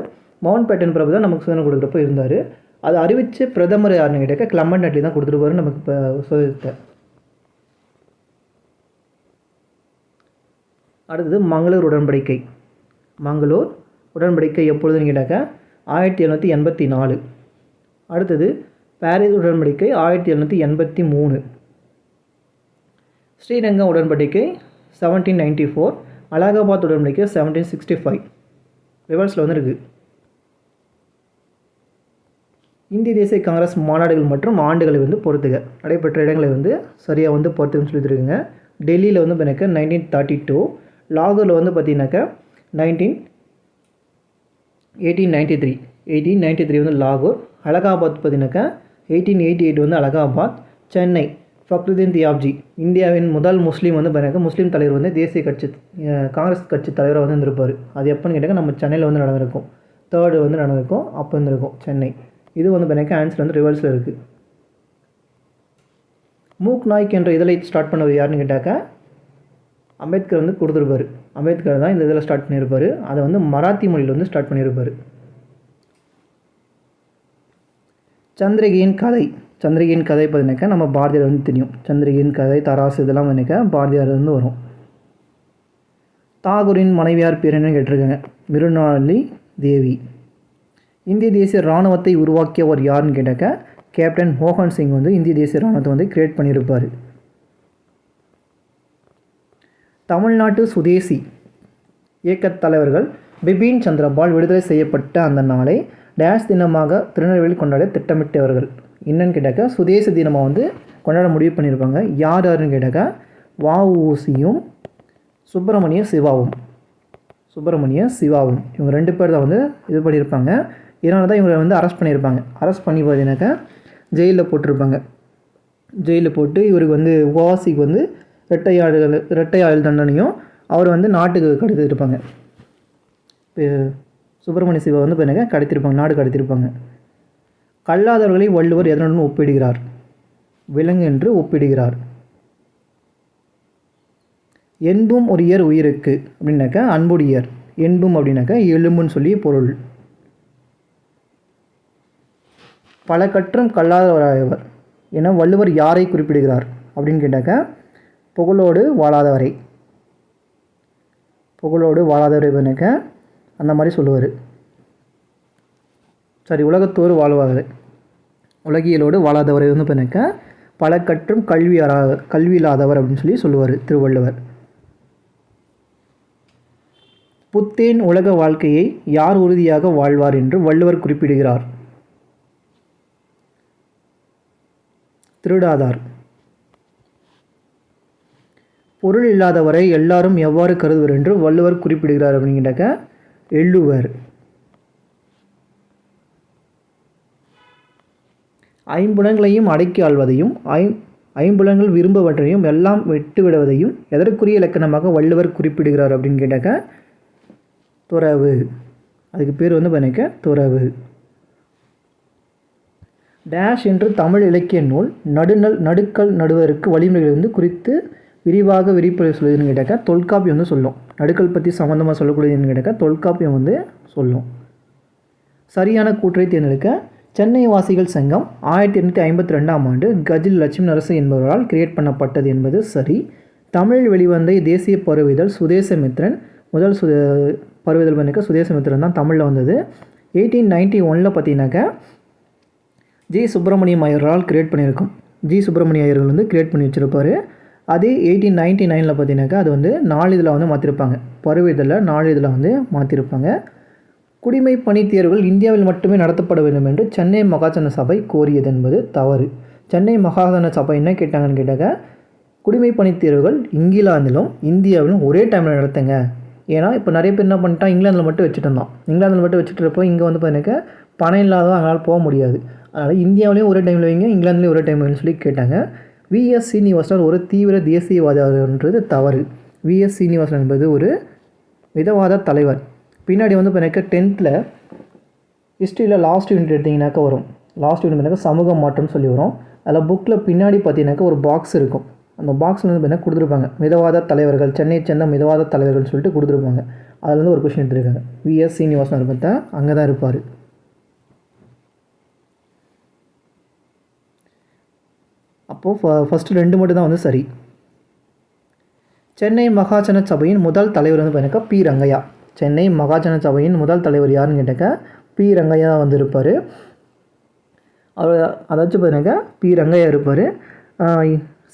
மவுண்ட் பேட்டன் பிரபு தான் நமக்கு சுதந்திரம் கொடுக்குறப்ப இருந்தார். அதை அறிவித்து பிரதமர் யாருன்னு கேட்டாக்க கிளமண்ட் அட்லி தான் கொடுத்துருப்பாரு நமக்கு இப்போ சுதந்திரத்தை. அடுத்தது மங்களூர் உடன்படிக்கை. மங்களூர் உடன்படிக்கை எப்பொழுதுன்னு கேட்டாக்க 1784. அடுத்தது பாரிஸ் உடன்படிக்கை 1783. ஸ்ரீரங்கம் உடன்படிக்கை 1794. அலகாபாத் உடன்படிக்கை 1765. ரிவர்ஸில் வந்து இருக்குது. இந்திய தேசிய காங்கிரஸ் மாநாடுகள் மற்றும் ஆண்டுகளை வந்து பொறுத்துக. நடைபெற்ற இடங்களை வந்து சரியாக வந்து பொறுத்துன்னு சொல்லியிருக்குங்க. டெல்லியில் வந்து பார்த்தீங்கன்னாக்கா 1932. லாகூரில் வந்து பார்த்தீங்கன்னாக்கா 1893 வந்து லாகூர். அலகாபாத் பார்த்தீங்கன்னாக்கா 1888 வந்து அலகாபாத். சென்னை ஃபக்ருதீன் தியாப்ஜி இந்தியாவின் முதல் முஸ்லீம் வந்து பார்த்தீங்கன்னா முஸ்லீம் தலைவர் வந்து தேசிய கட்சி காங்கிரஸ் கட்சி தலைவராக வந்து இருந்திருப்பார். அது எப்போன்னு கேட்டால் நம்ம சென்னையில் வந்து நடந்திருக்கும். 3rd வந்து நடந்திருக்கும். அப்போ இருந்திருக்கும் சென்னை. இது வந்து பார்த்தீங்கன்னா ஆன்சர் வந்து ரிவர்ஸில் இருக்குது. மூக் நாய்க் என்ற இதழை ஸ்டார்ட் பண்ணவர் யாருன்னு கேட்டாக்கா அம்பேத்கர் வந்து கொடுத்துருப்பார். அம்பேத்கர் தான் இந்த இதில் ஸ்டார்ட் பண்ணியிருப்பார். அதை வந்து மராத்தி மொழியில் வந்து ஸ்டார்ட் பண்ணியிருப்பார். சந்திரிகையின் கதை பார்த்தீங்கன்னாக்கா நம்ம பாரதியார் வந்து தெரியும். சந்திரிகையின் கதை, தராசு இதெல்லாம் வந்துக்கா பாரதியார் வந்து வரும். தாகூரின் மனைவியார் பேர் என்னன்னு கேட்டிருக்காங்க. மிருணாளினி தேவி. இந்திய தேசிய இராணுவத்தை உருவாக்கியவர் யாருன்னு கேட்டாக்கா கேப்டன் மோகன் சிங் வந்து இந்திய தேசிய இராணுவத்தை வந்து கிரியேட் பண்ணியிருப்பார். தமிழ்நாட்டு சுதேசி இயக்கத் தலைவர்கள் பிபின் சந்திரபால் விடுதலை செய்யப்பட்ட அந்த நாளை டேஷ் தினமாக திருநெல்வேலி கொண்டாட திட்டமிட்டவர்கள் என்னன்னு கேட்டாக்கா சுதேசி தினமாக வந்து கொண்டாட முடிவு பண்ணியிருப்பாங்க. யாருன்னு கேட்டாக்கா வஉசியும் சுப்பிரமணிய சிவாவும். இவங்க 2 பேர் தான் வந்து இது பண்ணியிருப்பாங்க. இதனால தான் இவங்களை வந்து அரெஸ்ட் பண்ணியிருப்பாங்க. அரெஸ்ட் பண்ணி பார்த்தீங்கன்னாக்கா ஜெயிலில் போட்டு இவருக்கு வந்து ஓவாசிக்கு வந்து இரட்டை ஆயுள் தண்டனையும் அவர் வந்து நாட்டுக்கு கடத்திருப்பாங்க. சுப்பிரமணிய சிவா வந்து பார்த்தீங்கன்னா கடத்திருப்பாங்க, நாடு கடத்திருப்பாங்க. கல்லாதவர்களை வள்ளுவர் எதனுடன் ஒப்பிடுகிறார்? விலங்கு என்று ஒப்பிடுகிறார். என்பும் ஒரு இயர் உயிருக்கு அப்படின்னாக்கா அன்புடையர். என்பும் அப்படின்னாக்கா எலும்புன்னு சொல்லி பொருள். பல கற்றும் கல்லாதவராயவர் என வள்ளுவர் யாரை குறிப்பிடுகிறார் அப்படின்னு கேட்டாக்கா புகழோடு வாழாதவரை பண்ணாக்க அந்த மாதிரி சொல்லுவார். சரி, உலகத்தோடு வாழ்வாதவரை, உலகியலோடு வாழாதவரை வந்து பண்ணாக்க பல கற்றும் கல்வி இல்லாதவர் அப்படின்னு சொல்லுவார் திருவள்ளுவர். புத்தேன் உலக வாழ்க்கையை யார் உறுதியாக வாழ்வார் என்று வள்ளுவர் குறிப்பிடுகிறார்? திருடாதார். பொருள் இல்லாதவரை எல்லாரும் எவ்வாறு கருதுவர் என்று வள்ளுவர் குறிப்பிடுகிறார் அப்படிங்கிட்டாக்க எள்ளுவர். ஐம்புலங்களையும் அடக்கி ஆள்வதையும் ஐம்புலங்கள் விரும்பவற்றையும் எல்லாம் விட்டுவிடுவதையும் எதற்குரிய இலக்கணமாக வள்ளுவர் குறிப்பிடுகிறார் அப்படின்னு கேட்டாக்க துறவு. அதுக்கு பேர் பண்ணிக்க துறவு. டேஷ் என்று தமிழ் இலக்கிய நூல் நடுக்கல் நடுவருக்கு வழிமுறைகள் குறித்து விரிவாக விரிப்புரை சொல்லுதுன்னு கேட்டாக்க தொல்காப்பியம் சொல்லும். நடுக்கல் பற்றி சம்மந்தமாக சொல்லக்கூடியதுன்னு கேட்டாக்க தொல்காப்பியம் சொல்லும். சரியான கூற்றை தேர்ந்தெடுக்க சென்னை வாசிகள் சங்கம் 1852ஆம் ஆண்டு கஜில் லட்சுமி நரசு என்பவரால் கிரியேட் பண்ணப்பட்டது என்பது சரி. தமிழில் வெளிவந்த தேசிய பருவிதழ் சுதேசமித்ரன் முதல் பருவிதழ் சுதேசமித்ரன் தான் தமிழில் வந்தது. 1891 பார்த்தீங்கன்னாக்கா ஜி சுப்பிரமணியம் ஐயரால் கிரியேட் பண்ணியிருக்கும். ஜி சுப்பிரமணிய ஐயர்கள் கிரியேட் பண்ணி வச்சுருப்பார். அதே 1899 பார்த்தீங்கன்னாக்கா அது நாளிதழில் மாற்றிருப்பாங்க. பருவிதழில் நாளிதழில் மாற்றிருப்பாங்க. குடிமை பணி தேர்வுகள் இந்தியாவில் மட்டுமே நடத்தப்பட வேண்டும் என்று சென்னை மகாஜன சபை கோரியது என்பது தவறு. சென்னை மகாஜன சபை என்ன கேட்டாங்கன்னு கேட்டாக்க குடிமை பணி தேர்வுகள் இங்கிலாந்திலும் இந்தியாவிலும் ஒரே டைமில் நடத்துங்க. ஏன்னா இப்போ நிறைய பேர் என்ன பண்ணிட்டான், இங்கிலாந்தில் மட்டும் வச்சுட்டு இருந்தான். இங்கிலாந்தில் மட்டும் வச்சுட்டுருப்போ இங்கே பார்த்தீங்கன்னாக்கா பணம் இல்லாதவங்க அவங்களால் போக முடியாது. அதனால் இந்தியாவிலையும் ஒரே டைமில் வைங்க, இங்கிலாந்துலேயும் ஒரே டைமில் சொல்லி கேட்டாங்க. விஎஸ் சீனிவாசன் ஒரு தீவிர தேசியவாதின்றது தவறு. விஎஸ் சீனிவாசன் என்பது ஒரு மிதவாத தலைவர். பின்னாடி பார்த்தீங்கன்னாக்கா 10th ஹிஸ்ட்ரியில் லாஸ்ட் யூனிட் எடுத்திங்கனாக்கா வரும். லாஸ்ட் யூனிட் பார்த்தீங்கன்னா சமூக மாற்றம்னு சொல்லி வரும். அதில் புக்கில் பின்னாடி பார்த்தீங்கன்னாக்கா ஒரு பாக்ஸ் இருக்கும். அந்த பாக்ஸில் பார்த்தீங்கன்னா கொடுத்துருப்பாங்க மிதவாத தலைவர்கள், சென்னையை சேர்ந்த மிதவாத தலைவர்கள்னு சொல்லிட்டு கொடுத்துருப்பாங்க. அதில் ஒரு கொஸ்டின் எடுத்துருக்காங்க. விஎஸ் சீனிவாசன் பார்த்தா அங்கே தான் இருப்பார். அப்போது ஃபஸ்ட்டு 2 மட்டும் தான் சரி. சென்னை மகாஜன சபையின் முதல் தலைவர் பார்த்தீங்கன்னாக்கா பி ரங்கையா. சென்னை மகாஜன சபையின் முதல் தலைவர் யாருன்னு கேட்டாக்கா பி ரங்கையா இருப்பார். அவர் அதாச்சும் பார்த்தீங்கன்னாக்கா பி ரங்கையா இருப்பார்.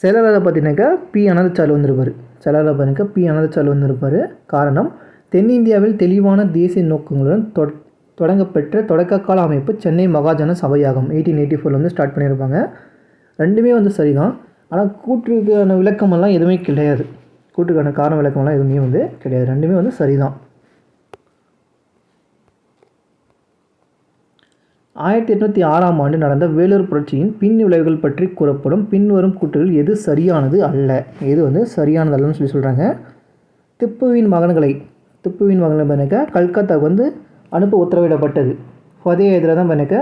செயலாளர் பார்த்தீங்கன்னாக்கா பி அனந்தசாலு இருப்பார். செயலாளர் பார்த்தீங்கன்னாக்கா பி அனந்தசாலு இருப்பார். காரணம், தென்னிந்தியாவில் தெளிவான தேசிய நோக்கங்களுடன் தொடங்கப்பெற்ற தொடக்கக்கால அமைப்பு சென்னை மகாஜன சபையாகும். 1884 ஸ்டார்ட் பண்ணியிருப்பாங்க. ரெண்டுமே சரிதான். ஆனால் கூற்றுக்கான விளக்கமெல்லாம் எதுவுமே கிடையாது. கூற்றுக்கான காரண விளக்கமெல்லாம் எதுவுமே கிடையாது. ரெண்டுமே சரிதான். 1806ஆம் ஆண்டு நடந்த வேலூர் புரட்சியின் பின் விளைவுகள் பற்றி கூறப்படும் பின்வரும் கூற்றுகள் எது சரியானது அல்ல? எது சரியானது அல்லன்னு சொல்கிறாங்க. திப்புவின் மகன்களை பண்ணிக்க கல்கத்தாவுக்கு அனுப்ப உத்தரவிடப்பட்டது. ஃபதே எதிராக தான் பண்ணிக்க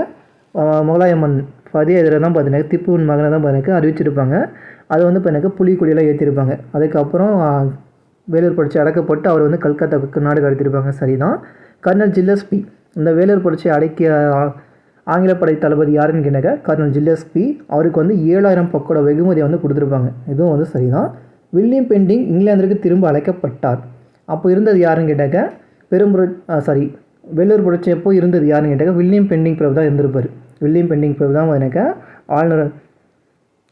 முகலாய மன்னன் ஃபதே எதிராக தான் பார்த்தீங்கன்னா திப்புவின் மகனை தான் பண்ணிக்க அறிவிச்சிருப்பாங்க. அது பண்ணிக்க புலிக்கொடியெல்லாம் ஏற்றிருப்பாங்க. அதுக்கப்புறம் வேலூர் புரட்சி அடக்கப்பட்டு அவர் கல்கத்தாவுக்கு நாடு கடத்திருப்பாங்க. சரிதான். கர்னல் ஜில்லஸ்பி இந்த வேலூர் புரட்சியை அடக்கிய ஆங்கிலப்படை தளபதி யாருன்னு கேட்டாக்க கர்னல் ஜில்லஸ்பி. அவருக்கு 7000 பக்கோட வெகுமதியை கொடுத்துருப்பாங்க. இதுவும் சரிதான். வில்லியம் பெண்டிங் இங்கிலாந்திற்கு திரும்ப அழைக்கப்பட்டார். அப்போ இருந்தது யாருன்னு கேட்டாக்க வேலூர் புரட்சி எப்போ இருந்தது யாருன்னு கேட்டாக்க வில்லியம் பெண்டிங் பிரபு தான் இருந்திருப்பார். வில்லியம் பெண்டிங் பிரபு தான் எனக்கு ஆளுநர்,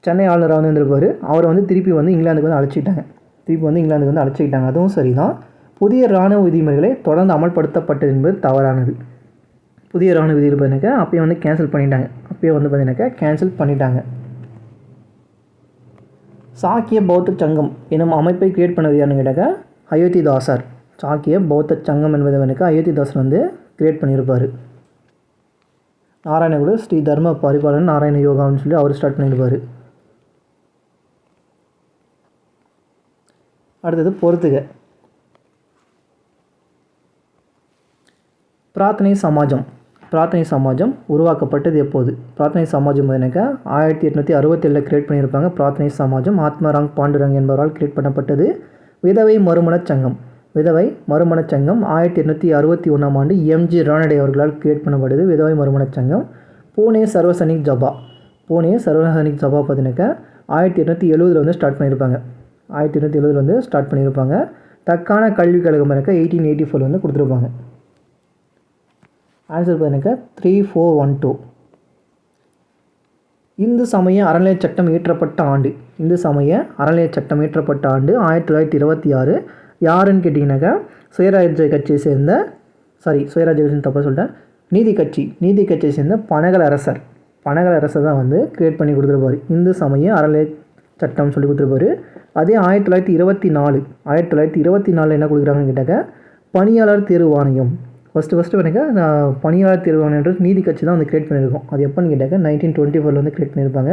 சென்னை ஆளுநராக இருந்திருப்பார். அவரை திருப்பி இங்கிலாந்துக்கு அழைச்சிக்கிட்டாங்க. இங்கிலாந்துக்கு அழைச்சிக்கிட்டாங்க. அதுவும் சரிதான். புதிய இராணுவ விதிமுறைகளை தொடர்ந்து அமல்படுத்தப்பட்டது என்பது தவறானது. புதிய இராணுவ விதிகள் பார்த்தீங்கன்னாக்கா அப்பயே கேன்சல் பண்ணிட்டாங்க. கேன்சல் பண்ணிட்டாங்க. சாக்கிய பௌத்த சங்கம் எனும் அமைப்பை கிரியேட் பண்ணது யாருன்னு கேட்டாக்கா அயோத்திதாசர். சாக்கிய பௌத்த சங்கம் என்பது அயோத்திதாசர் கிரியேட் பண்ணியிருப்பார். நாராயணகுரு ஸ்ரீ தர்ம பரிபாலன் நாராயண யோகான்னு சொல்லி அவர் ஸ்டார்ட் பண்ணியிருப்பார். அடுத்தது பொறுத்துக. பிரார்த்தனை சமாஜம் உருவாக்கப்பட்டது எப்போது? பிரார்த்தனை சமாஜம் பார்த்தீங்கன்னாக்கா 1867 கிரியேட் பண்ணியிருப்பாங்க. பிரார்த்தனை சமாஜம் ஆத்மராங் பாண்டுரங் என்பவரால் கிரியேட் பண்ணப்பட்டது. விதவை மறுமணச் சங்கம் 1861ஆம் ஆண்டு எம்ஜி ரானடே அவர்களால் கிரியேட் பண்ணப்பட்டது. விதவை மறுமணச் சங்கம். பூனே சர்வசனிக் சபா பார்த்தீங்கன்னாக்கா 1870 ஸ்டார்ட் பண்ணியிருப்பாங்க. 1870 ஸ்டார்ட் பண்ணியிருப்பாங்க. தக்கான கல்விக் கழகம் 1884 கொடுத்துருப்பாங்க. ஆன்சர் பார்த்தீங்கன்னாக்கா 3412. இந்து சமய அறநிலையச் சட்டம் இயற்றப்பட்ட ஆண்டு. இந்து சமய அறநிலையச் சட்டம் இயற்றப்பட்ட ஆண்டு 1926. யாருன்னு கேட்டிங்கனாக்கா சுயராஜ்ய கட்சியை சேர்ந்த சுயராஜ்ய கட்சி தப்பாக சொல்லிட்டேன். நீதி கட்சியை சேர்ந்த பனகல் அரசர் தான் வந்து கிரியேட் பண்ணி கொடுத்துருப்பாரு. இந்து சமய அறநிலைய சட்டம் சொல்லி கொடுத்துருப்பாரு. அதே 1924 என்ன கொடுக்குறாங்கன்னு கேட்டாக்க பணியாளர் தேர்வு ஆணையம். ஃபஸ்ட்டு எனக்கு பணியாளர் தேர்வு ஆணையன்றது நீதி கட்சி தான் வந்து கிரியேட் பண்ணியிருக்கோம். அது எப்போன்னு கேட்டாக்க 1924 வந்து கிரியேட் பண்ணியிருப்பாங்க.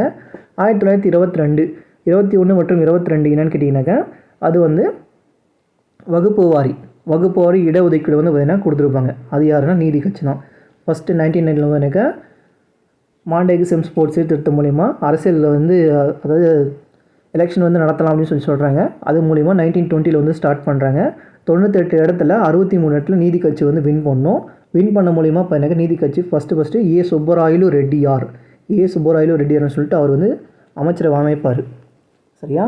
1922, 21 மற்றும் 22 என்னென்னு கேட்டிங்கனாக்கா அது வந்து வகுப்பு வாரி இடஒதுக்கீடு வந்து பார்த்தீங்கன்னா கொடுத்துருப்பாங்க. அது யாருன்னா நீதி கட்சி தான். ஃபஸ்ட்டு 1990 வந்து மாண்டேகு செம்ஸ்போர்ட் சீர்திருத்தம் மூலிமா அரசியலில் வந்து அதாவது எலெக்ஷன் வந்து நடத்தலாம் அப்படின்னு சொல்கிறாங்க. அது மூலிமா 1920 வந்து ஸ்டார்ட் பண்ணுறாங்க. 98 இடத்துல 63 இடத்துல நீதி கட்சி வந்து வின் பண்ண மூலிமா இப்போ எனக்கு நீதி கட்சி ஃபஸ்ட்டு ஏ சுப்பராயலு ரெட்டியார்னு சொல்லிட்டு அவர் வந்து அமைச்சரை அமைப்பார். சரியா?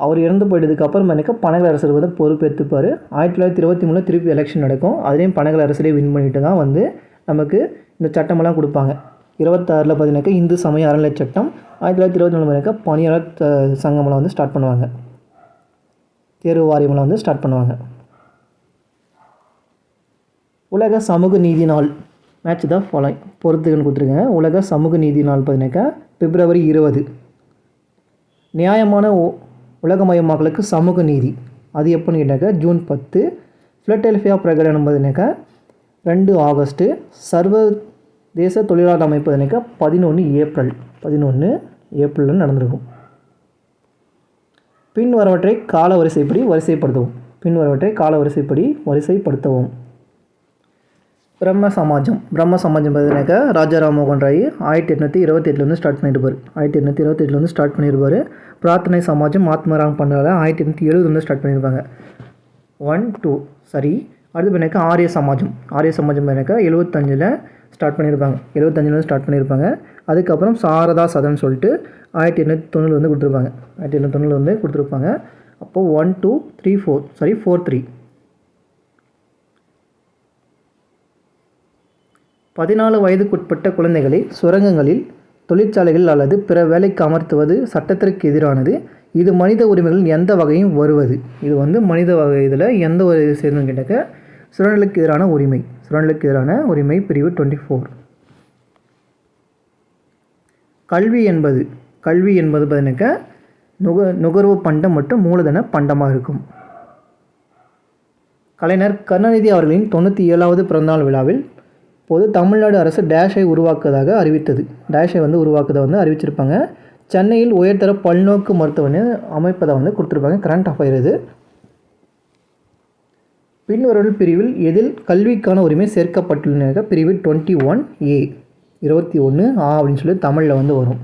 அவர் இறந்து போயிட்டதுக்கப்புறம் எனக்கு பனகல் அரசர் வந்து பொறுப்பேற்றுப்பார். 1923 திருப்பி எலெக்ஷன் நடக்கும். அதுலேயும் பனகல் அரசரே வின் பண்ணிட்டு தான் வந்து நமக்கு இந்த சட்டமெல்லாம் கொடுப்பாங்க. 26 பார்த்தீங்கன்னாக்கா இந்து சமய அறநிலையச் சட்டம். 1924 பார்த்தீங்கன்னாக்கா பணியாளர் சங்கமெல்லாம் வந்து ஸ்டார்ட் பண்ணுவாங்க. தேர்வு வாரியமெல்லாம் வந்து ஸ்டார்ட் பண்ணுவாங்க. உலக சமூக நீதி நாள் மேட்ச் தான் பொறுத்துக்கன்னு கொடுத்துருக்காங்க. உலக சமூக நீதி நாள் பார்த்தீங்கன்னாக்கா February 20. நியாயமான உலகமயமாக்கலுக்கு சமூக நீதி அது எப்போன்னு கேட்டாக்கா June 10. ஃபிலடெல்ஃபியா பிரகடனம் பார்த்தீங்கன்னாக்கா 2 ஆகஸ்ட்டு. சர்வதேச தொழிலாளர் அமைப்பு பார்த்தீங்கன்னாக்கா 11 ஏப்ரல் நடந்திருக்கும். பின்வரவற்றை கால வரிசைப்படி வரிசைப்படுத்தவும். பிரம்ம சமாஜம் பார்த்தீங்கன்னாக்கா ராஜா ராம்மோகன் ராய் 1828 ஸ்டார்ட் பண்ணியிருப்பார். பிரார்த்தனை சமாஜம் ஆத்மராம் பண்ணால 1870 ஸ்டார்ட் பண்ணியிருப்பாங்க. 1, 2 சரி. அடுத்து பார்த்தீங்கன்னாக்கா ஆரிய சமாஜம் பார்த்தீங்கன்னாக்கா 75 ஸ்டார்ட் பண்ணியிருப்பாங்க. அதுக்கப்புறம் சாரதா சதன் சொல்லிட்டு 1890 வந்து கொடுத்துருப்பாங்க. அப்போது 1, 2, 3, 4 3. 14 வயதுக்குட்பட்ட குழந்தைகளை சுரங்கங்களில், தொழிற்சாலைகள் அல்லது பிற வேலைக்கு அமர்த்துவது சட்டத்திற்கு எதிரானது. இது மனித உரிமைகளின் எந்த வகையும் வருவது. இது வந்து மனித வகை இதில் எந்த ஒரு சேர்ந்து கேட்டாக்க சுரண்டலுக்கு எதிரான உரிமை பிரிவு 24. கல்வி என்பது பார்த்தீங்கன்னாக்கா நுகர்வு பண்டம் மற்றும் மூலதன பண்டமாக இருக்கும். கலைஞர் கருணாநிதி அவர்களின் 97வது பிறந்தநாள் விழாவில் போது தமிழ்நாடு அரசு டேஷை உருவாக்குவதாக அறிவிச்சிருப்பாங்க. சென்னையில் உயர்தர பல்நோக்கு மருத்துவமனை அமைப்பதை வந்து கொடுத்துருப்பாங்க. கரண்ட் அஃபேர் இது. பின்வரும் பிரிவில் எதில் கல்விக்கான உரிமை சேர்க்கப்பட்டுள்ளன? பிரிவு 21A 21 அப்படின்னு சொல்லி தமிழில் வந்து வரும்.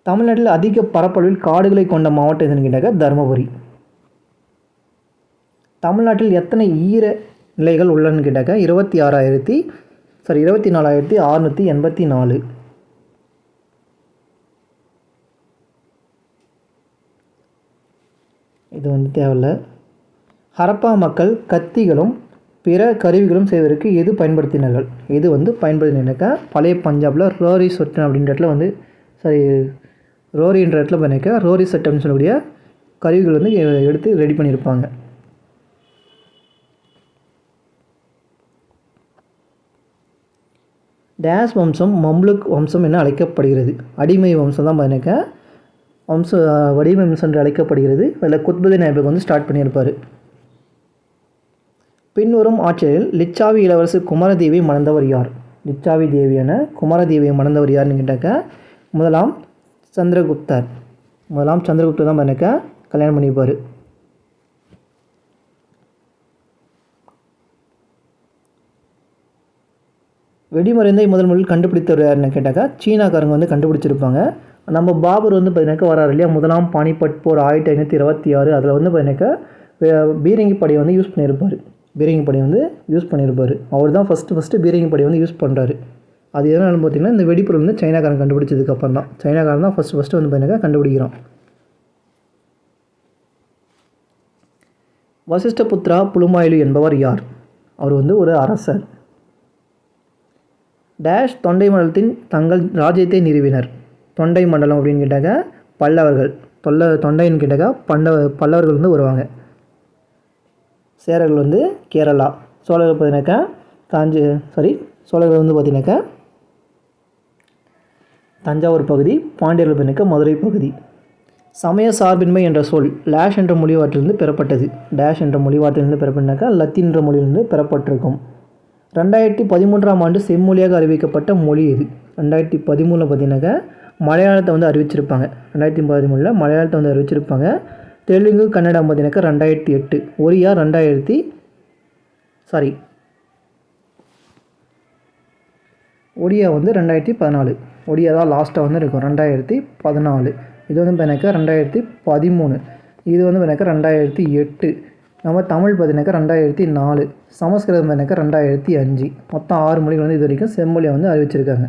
தமிழ்நாட்டில் அதிக பரப்பளவில் காடுகளை கொண்ட மாவட்டம் எதுன்னு கேட்டாக்க தருமபுரி. தமிழ்நாட்டில் எத்தனை ஈர நிலைகள் உள்ளன்னு கேட்டாக்க 24,684. இது வந்து தேவையில்லை. ஹரப்பா மக்கள் கத்திகளும் பிற கருவிகளும் செய்வதற்கு எது பயன்படுத்தினார்கள்? எது வந்து பயன்படுத்தினாக்கா பழைய பஞ்சாபில் ரோரி சொட்டன் அப்படின்ற இடத்துல வந்து ரோரின்ற இடத்துல பண்ணிக்க ரோரி சட்டம்னு சொல்லக்கூடிய கருவிகள் வந்து எடுத்து ரெடி பண்ணியிருப்பாங்க. டேஸ் வம்சம் மம்லுக் வம்சம் என அழைக்கப்படுகிறது. அடிமை வம்சம் தான் பண்ணிக்க வடிமை வம்சம் என்று அழைக்கப்படுகிறது. அதில் குத்புதீன் ஐபக் வந்து ஸ்டார்ட் பண்ணியிருப்பார். பின்வரும் ஆட்சியரில் லிச்சாவி இளவரசு குமரதேவியை மணந்தவர் யார்? லிச்சாவி தேவியான குமரதேவியை மணந்தவர் யாருன்னு கேட்டாக்க முதலாம் சந்திரகுப்தர் தான் பண்ணிக்க கல்யாணம் பண்ணியிருப்பார். வெடிமருந்தை முதலில் கண்டுபிடித்தவர் யாருன்னு கேட்டாக்கா சீனாக்காரங்க வந்து கண்டுபிடிச்சிருப்பாங்க. நம்ம பாபர் வந்து பார்த்தீங்கன்னாக்கா வராரு இல்லையா, முதலாம் பானிபட் போர் 1526. அதில் வந்து பார்த்தீங்கன்னாக்கா பீரங்கி படையை வந்து யூஸ் பண்ணியிருப்பார். அவர் தான் ஃபஸ்ட்டு பீரங்கி படையை வந்து யூஸ் பண்ணுறாரு. அது எதனாலும் பார்த்திங்கன்னா இந்த வெடிப்பொருள் வந்து சைனாக்காரன் கண்டுபிடிச்சதுக்கப்புறம் தான். சைனாக்காரன் தான் ஃபஸ்ட்டு வந்து பார்த்தீங்கன்னா கண்டுபிடிக்கிறான். வசிஷ்டபுத்ரா புலுமாயிலு என்பவர் யார்? அவர் வந்து ஒரு அரசர். டேஷ் தொண்டை மண்டலத்தின் தங்கள் ராஜ்யத்தை நிறுவினர். தொண்டை மண்டலம் அப்படின்னு கேட்டாக்க பல்லவர்கள். தொண்டைன்னு கேட்டாக்கா பல்லவர்கள் வந்து வருவாங்க. சேரர்கள் வந்து கேரளா. சோழர்கள் பார்த்தீங்கன்னாக்கா சோழர்கள் வந்து பார்த்தீங்கன்னாக்கா தஞ்சாவூர் பகுதி. பாண்டியர்கள் பார்த்தீங்கன்னாக்கா மதுரை பகுதி. சமய சார்பின்மை என்ற சொல் லேஷ் என்ற மொழிவாட்டிலிருந்து பெறப்பட்டது. டேஷ் என்ற மொழிவாட்டிலிருந்து பெறப்பட்டனாக்கா லத்தீன் என்ற மொழியிலிருந்து பெறப்பட்டிருக்கும். 2013ஆம் ஆண்டு செம்மொழியாக அறிவிக்கப்பட்ட மொழி இது. 2013 பார்த்தீங்கன்னாக்கா மலையாளத்தை வந்து அறிவிச்சிருப்பாங்க. 2013 மலையாளத்தை வந்து அறிவிச்சிருப்பாங்க. தெலுங்கு கன்னடம் பார்த்தீங்கன்னாக்கா 2008. ஒரியா ஒடியா வந்து 2014. ஒடியா தான் லாஸ்ட்டாக வந்து இருக்கும் 2014. இது வந்து பார்த்தீங்கன்னாக்கா 2013. இது வந்து பார்த்தீங்கன்னாக்கா 2008. நம்ம தமிழ் பார்த்தீங்கன்னாக்கா 2004. சமஸ்கிருதம் பார்த்தீங்கன்னாக்கா 2005. மொத்தம் 6 மொழிகள் வந்து இது வரைக்கும் செம்மொழியை வந்து அறிவிச்சிருக்காங்க.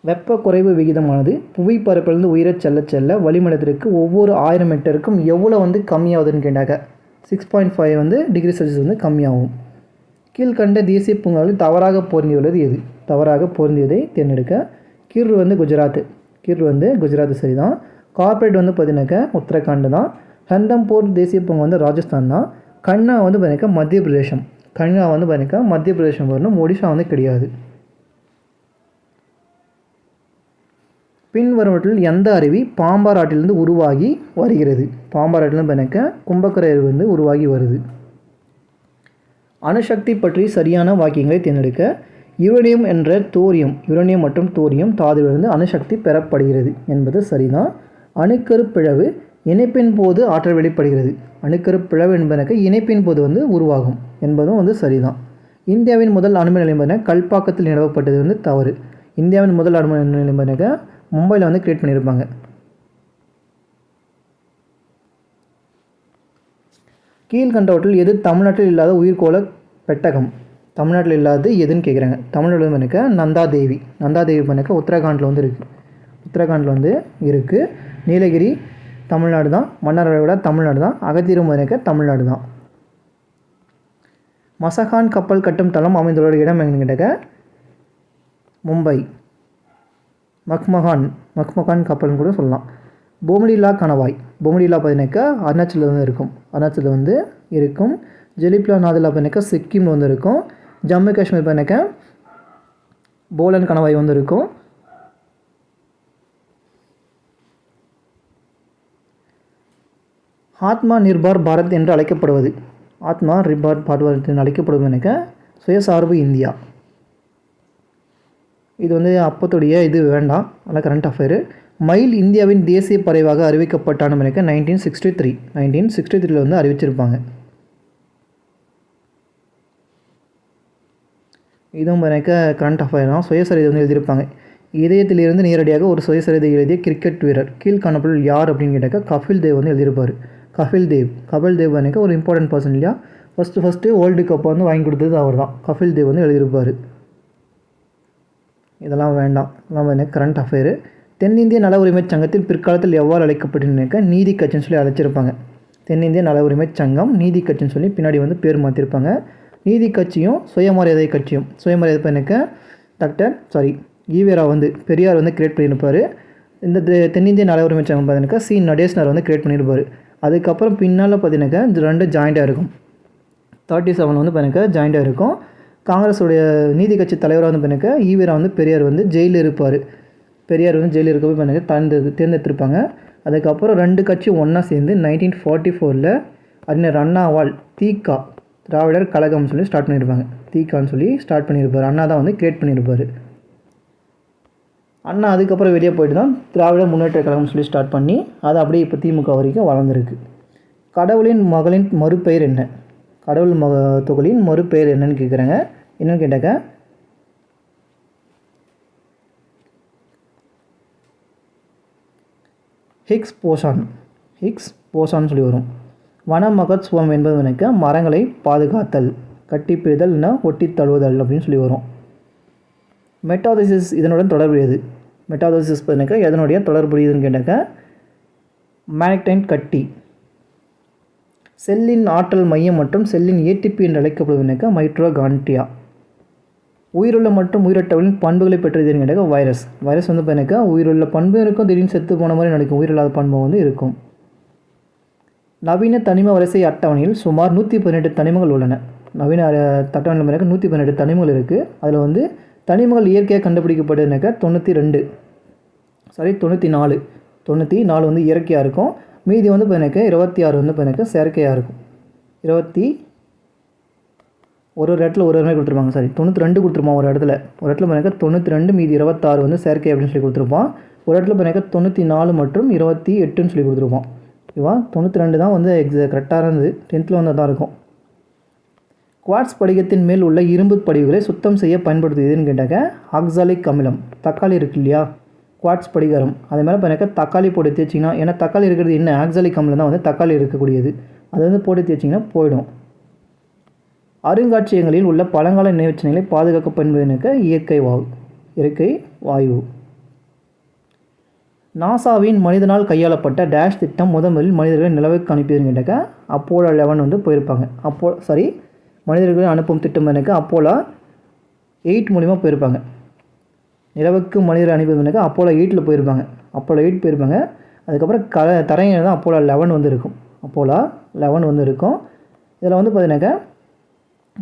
வெப்ப குறைவு விகிதமானது புவிப்பரப்பிலிருந்து உயரச் செல்ல செல்ல வளிமண்டலத்திற்கு ஒவ்வொரு 1000 மீட்டருக்கும் எவ்வளோ வந்து கம்மியாகுதுன்னு கேட்டாங்க. 6.5 வந்து டிகிரி செல்சியஸ் வந்து கம்மியாகும். கீழ்கண்ட தேசிய பூங்காவில் தவறாக பொருந்தியுள்ளது எது? தவறாக பொருந்தியதை தேர்ந்தெடுக்க. கிர் வந்து குஜராத் சரிதான். கார்பரேட் வந்து பார்த்தீங்கன்னாக்கா உத்தரகாண்ட் தான். ரந்தம்போர் தேசிய பூங்கா வந்து ராஜஸ்தான் தான். கண்ணா வந்து பார்த்தீங்கன்னாக்கா மத்திய பிரதேசம் வரணும். ஒடிஷா வந்து கிடையாது. பின்வருவற்றில் எந்த அருவி பாம்பார் ஆற்றிலிருந்து உருவாகி வருகிறது? பாம்பார் ஆற்றிலிருந்து பார்த்தீங்கன்னாக்கா கும்பக்கரை அருவி வந்து உருவாகி வருது. அணுசக்தி பற்றி சரியான வாக்கியங்களை தேர்ந்தெடுக்க. யுரேனியம் மற்றும் தோரியம் தாதுவிலிருந்து அணுசக்தி பெறப்படுகிறது என்பது சரிதான். அணுக்கரு பிளவு இணைப்பின் போது ஆற்றல் வெளிப்படுகிறது. அணுக்கரு பிளவு என்பதற்கு இணைப்பின் போது வந்து உருவாகும் என்பதும் வந்து சரிதான். இந்தியாவின் முதல் அணுமின் நிலையம் பார்த்தீங்கன்னா கல்பாக்கத்தில் நிறுவப்பட்டது வந்து தவறு. இந்தியாவின் முதல் அணுமின் நிலையம் பார்த்தீங்கன்னா மும்பையில் வந்து கிரியேட் பண்ணியிருப்பாங்க. கீழ்கண்டவற்றில் எது தமிழ்நாட்டில் இல்லாத உயிர்கோள பெட்டகம்? தமிழ்நாட்டில் இல்லாதது எதுன்னு கேட்குறாங்க. தமிழ்நாட்டில் வந்து நந்தாதேவி பண்ணிக்க உத்தரகாண்டில் வந்து இருக்குது. நீலகிரி தமிழ்நாடு தான். மன்னார்வளைகுடா தமிழ்நாடு தான். அகத்தீரம் பண்ணிக்க தமிழ்நாடு தான். மசகான் கப்பல் கட்டும் தளம் அமைந்துள்ள இடம் எங்கன்னு கேட்டாக்க மும்பை. மக்மகான் கப்பல்னு கூட சொல்லலாம். பொமிடிலா கணவாய் பார்த்தீங்கன்னாக்கா அருணாச்சலில் வந்து இருக்கும். ஜெலிப்லா நாதலா பார்த்தீங்கன்னாக்கா சிக்கிமில் வந்து இருக்கும். ஜம்மு காஷ்மீர் பார்த்தீங்கன்னாக்கா போலன் கணவாய் வந்து இருக்கும். ஆத்மா நிர்பார் பாரத் என்று அழைக்கப்படுவது சுயசார்பு இந்தியா. இது வந்து அப்பத்துடைய இது வேண்டாம், ஆனால் கரண்ட் அஃபேரு. மயில் இந்தியாவின் தேசிய பறவையாக அறிவிக்கப்பட்டான்னு 1963 வந்து அறிவிச்சிருப்பாங்க. இதுவும் கரண்ட் அஃபேர் தான். சுயசரிதை வந்து எழுதியிருப்பாங்க. இதயத்திலிருந்து நேரடியாக ஒரு சுயசரிதை எழுதிய கிரிக்கெட் வீரர் கீழ்காணப்பொருள் யார் அப்படின்னு கேட்டாக்கா கபில் தேவ் வந்து எழுதியிருப்பார். கபில் தேவ் ஒரு இம்பார்ட்டன்ட் பர்சன் இல்லையா? ஃபஸ்ட்டு வேர்ல்டு கப் வந்து வாங்கி கொடுத்தது அவர் தான். கபில் தேவ் வந்து எழுதியிருப்பார். இதெல்லாம் வேண்டாம், நம்ம கரண்ட் அஃபேரு. தென்னிந்திய நல உரிமை சங்கத்தில் பிற்காலத்தில் எவ்வாறு அழைக்கப்பட்டுனாக்கா நீதி கட்சின்னு சொல்லி அழைச்சிருப்பாங்க. தென்னிந்திய நல உரிமை சங்கம் நீதி கட்சின்னு சொல்லி பின்னாடி வந்து பேர் மாற்றிருப்பாங்க. நீதி கட்சியும் சுயமரியாதை கட்சியும் ஈவேரா வந்து பெரியார் வந்து கிரியேட் பண்ணியிருப்பார். இந்த தென்னிந்திய நல உரிமை சங்கம் பார்த்தீங்கன்னாக்கா சி நடேசனார் வந்து கிரியேட் பண்ணியிருப்பார். அதுக்கப்புறம் பின்னால் பார்த்தீங்கன்னாக்கா இது ரெண்டும் ஜாயிண்டாக இருக்கும். 37 வந்து பார்த்தீங்கன்னாக்கா ஜாயிண்டாக இருக்கும். காங்கிரஸுடைய நீதி கட்சி தலைவராக வந்து பார்த்தீங்கன்னாக்கா ஈவேரா வந்து பெரியார் வந்து ஜெயிலில் இருப்பார். பெரியார் வந்து ஜெயிலில் இருக்க போய் பார்த்தீங்கன்னா தேர்ந்தெடுத்திருப்பாங்க. அதுக்கப்புறம் ரெண்டு கட்சி ஒன்றா சேர்ந்து 1944 அறிஞர் அண்ணாவால் தீகா திராவிடர் கழகம்னு சொல்லி ஸ்டார்ட் பண்ணியிருப்பார். அண்ணா தான் வந்து கிரியேட் பண்ணியிருப்பார். அண்ணா அதுக்கப்புறம் வெளியே போயிட்டு தான் திராவிட முன்னேற்ற கழகம் சொல்லி ஸ்டார்ட் பண்ணி அது அப்படியே இப்போ திமுக வரைக்கும் வளர்ந்துருக்கு. கடவுளின் மகளின் மறுபெயர் என்ன? கடவுள் தொகுதியின் மறுபெயர் என்னன்னு கேட்குறாங்க. என்னன்னு கேட்டாக்கா ஹிக்ஸ் போசான் சொல்லி வரும். வன மகோத்சவம் என்பது மரங்களை பாதுகாத்தல், கட்டிப்பிடிதல்னா ஒட்டி தழுவுதல் அப்படின்னு சொல்லி வரும். மெட்டாதசிஸ் இதனுடன் தொடர்புடையது. மெட்டாதசிஸ் எதனுடைய தொடர்புடையதுன்னு கேட்டாக்கா மேக்டைன் கட்டி. செல்லின் ஆற்றல் மையம் மற்றும் செல்லின் ஏடிபி என்று அழைக்கப்படுவதற்கு மைட்டோகாண்ட்ரியா. உயிருள்ள மற்றும் உயிரற்றவர்களின் பண்புகளை பெற்றது கேட்டாக்க வைரஸ். வைரஸ் வந்து பார்த்தீங்கன்னாக்கா உயிருள்ள பண்பும் இருக்கும், திடீர்னு செத்து போன மாதிரி நடக்கும், உயிரில்லாத பண்பு வந்து இருக்கும். நவீன தனிம வரிசை அட்டவணையில் சுமார் 118 தனிமங்கள் உள்ளன. நவீன அட்டவணையில் 118 தனிமங்கள் இருக்குது. அதில் வந்து தனிமங்கள் இயற்கையாக கண்டுபிடிக்கப்படுதுனாக்கா 94 வந்து இயற்கையாக இருக்கும். மீதி வந்து பார்த்தீங்கன்னாக்கா 26 வந்து பார்த்தீங்கன்னாக்கா செயற்கையாக இருக்கும். ஒரு இடத்துல ஒரு மாதிரி கொடுத்துருப்பாங்க. 92 கொடுத்துருப்பான் ஒரு இடத்துல பார்த்தீங்கன்னா 92, மீதி 26 வந்து செயற்கை அப்படின்னு சொல்லி கொடுத்துருப்பான். ஒரு இடத்துல பார்த்தீங்கன்னா 94 மற்றும் 28ன்னு சொல்லி கொடுத்துருப்பான். ஓகேவா, 92 தான் வந்து கரெக்டாக இருந்தது. 10th வந்து அதான் இருக்கும். குவார்ட்ஸ் படிகத்தின் மேல் உள்ள இரும்பு படிவுகளை சுத்தம் செய்ய பயன்படுத்துதுன்னு கேட்டாக்க ஆக்சாலிக் அமிலம். தக்காளி இருக்கு இல்லையா, குவார்ட்ஸ் படிகாரம், அது மேலே பார்த்தீங்கன்னா தக்காளி போட்டு தேய்ச்சிங்கன்னா, ஏன்னா தக்காளி இருக்கிறது என்ன, ஆக்சாலிக் அமிலம் தான் வந்து தக்காளி இருக்கக்கூடியது, அது வந்து போட்டு தேய்ச்சிங்கன்னா போயிடும். அருங்காட்சியகங்களில் உள்ள பழங்கால நினைவுச்சின்னங்களை பாதுகாக்க பயன்படுவதற்கு இயற்கை வாயு. நாசாவின் மனிதனால் கையாளப்பட்ட டேஷ் திட்டம் முதலில் மனிதர்களை நிலவுக்கு அனுப்பியதுன்னு கேட்டாக்க அப்போலோ 11 வந்து போயிருப்பாங்க. மனிதர்களை அனுப்பும் திட்டம் எனக்கு அப்போலோ 8 மூலிமா போயிருப்பாங்க. நிலவுக்கு மனிதரை அனுப்பியதுனாக்கா அப்போலோ 8 போயிருப்பாங்க. அதுக்கப்புறம் தரையில் தான் அப்போலோ 11 வந்து இருக்கும். இதில் வந்து பார்த்தீங்கன்னாக்கா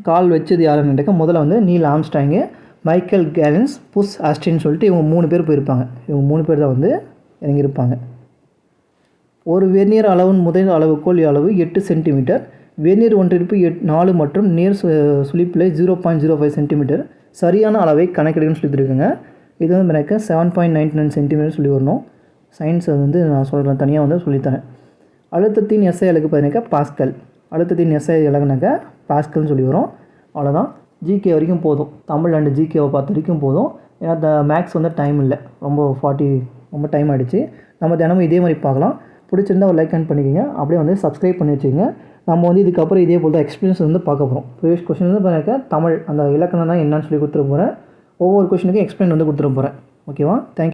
கால் வச்சது யாருன்னு கேட்டாக்கா முதல்ல வந்து நீல் ஆம்ஸ்ட்ராங்கு, மைக்கேல் கேலன்ஸ், புஷ் ஆஸ்டின்னு சொல்லிட்டு இவங்க 3 பேர் போயிருப்பாங்க. இவங்க 3 பேர் தான் வந்து இறங்கியிருப்பாங்க. ஒரு வெர்னியர் அளவின் முதல் அளவுகோல் அளவு 8 சென்டிமீட்டர், வெர்னியர் ஒன்றிருப்பு 4 மற்றும் நேர் சுழிப்பிழை 0.05 சென்டிமீட்டர் சரியான அளவை கணக்கெடுக்கணும்னு சொல்லியிருக்குங்க. இது வந்து எனக்கு 7.99 சென்டிமீட்டர் சொல்லி வரணும். சயின்ஸ் வந்து நான் சொல்கிறேன், தனியாக வந்து சொல்லித்தரேன். அழுத்தத்தின் எஸ்ஐ அலகு பார்த்தீங்கன்னாக்கா பாஸ்கல். அழுத்தத்தின் எஸ்ஐ அலகுனாக்கா பாஸ்கல்னு சொல்லி வரும். அவ்வளோதான். ஜிகே வரைக்கும் போதும். தமிழ் அண்டு ஜிகேவை பார்த்த வரைக்கும் போதும். ஏன்னா மேக்ஸ் வந்து டைம் இல்லை, ரொம்ப டைம் ஆகிடுச்சு. நம்ம தினமும் இதே மாதிரி பார்க்கலாம். பிடிச்சிருந்தால் ஒரு லைக் பண்ணிக்கோங்க. அப்படியே வந்து சப்ஸ்கிரைப் பண்ணி வச்சுக்கோங்க. நம்ம வந்து இதுக்கப்புறம் இதே போல் தான் எக்ஸ்பீரியன்ஸ் வந்து பார்க்க போகிறோம். ப்ரீவியஸ் கொஸ்டின் வந்து பார்த்தீங்கன்னா தமிழ் அந்த இலக்கணம் தான் என்னன்னு சொல்லி கொடுத்துட போகிறேன். ஒவ்வொரு கொஸ்டினுக்கும் எக்ஸ்பிளைன் வந்து கொடுத்துட போகிறேன். ஓகேவா, தேங்க்யூ.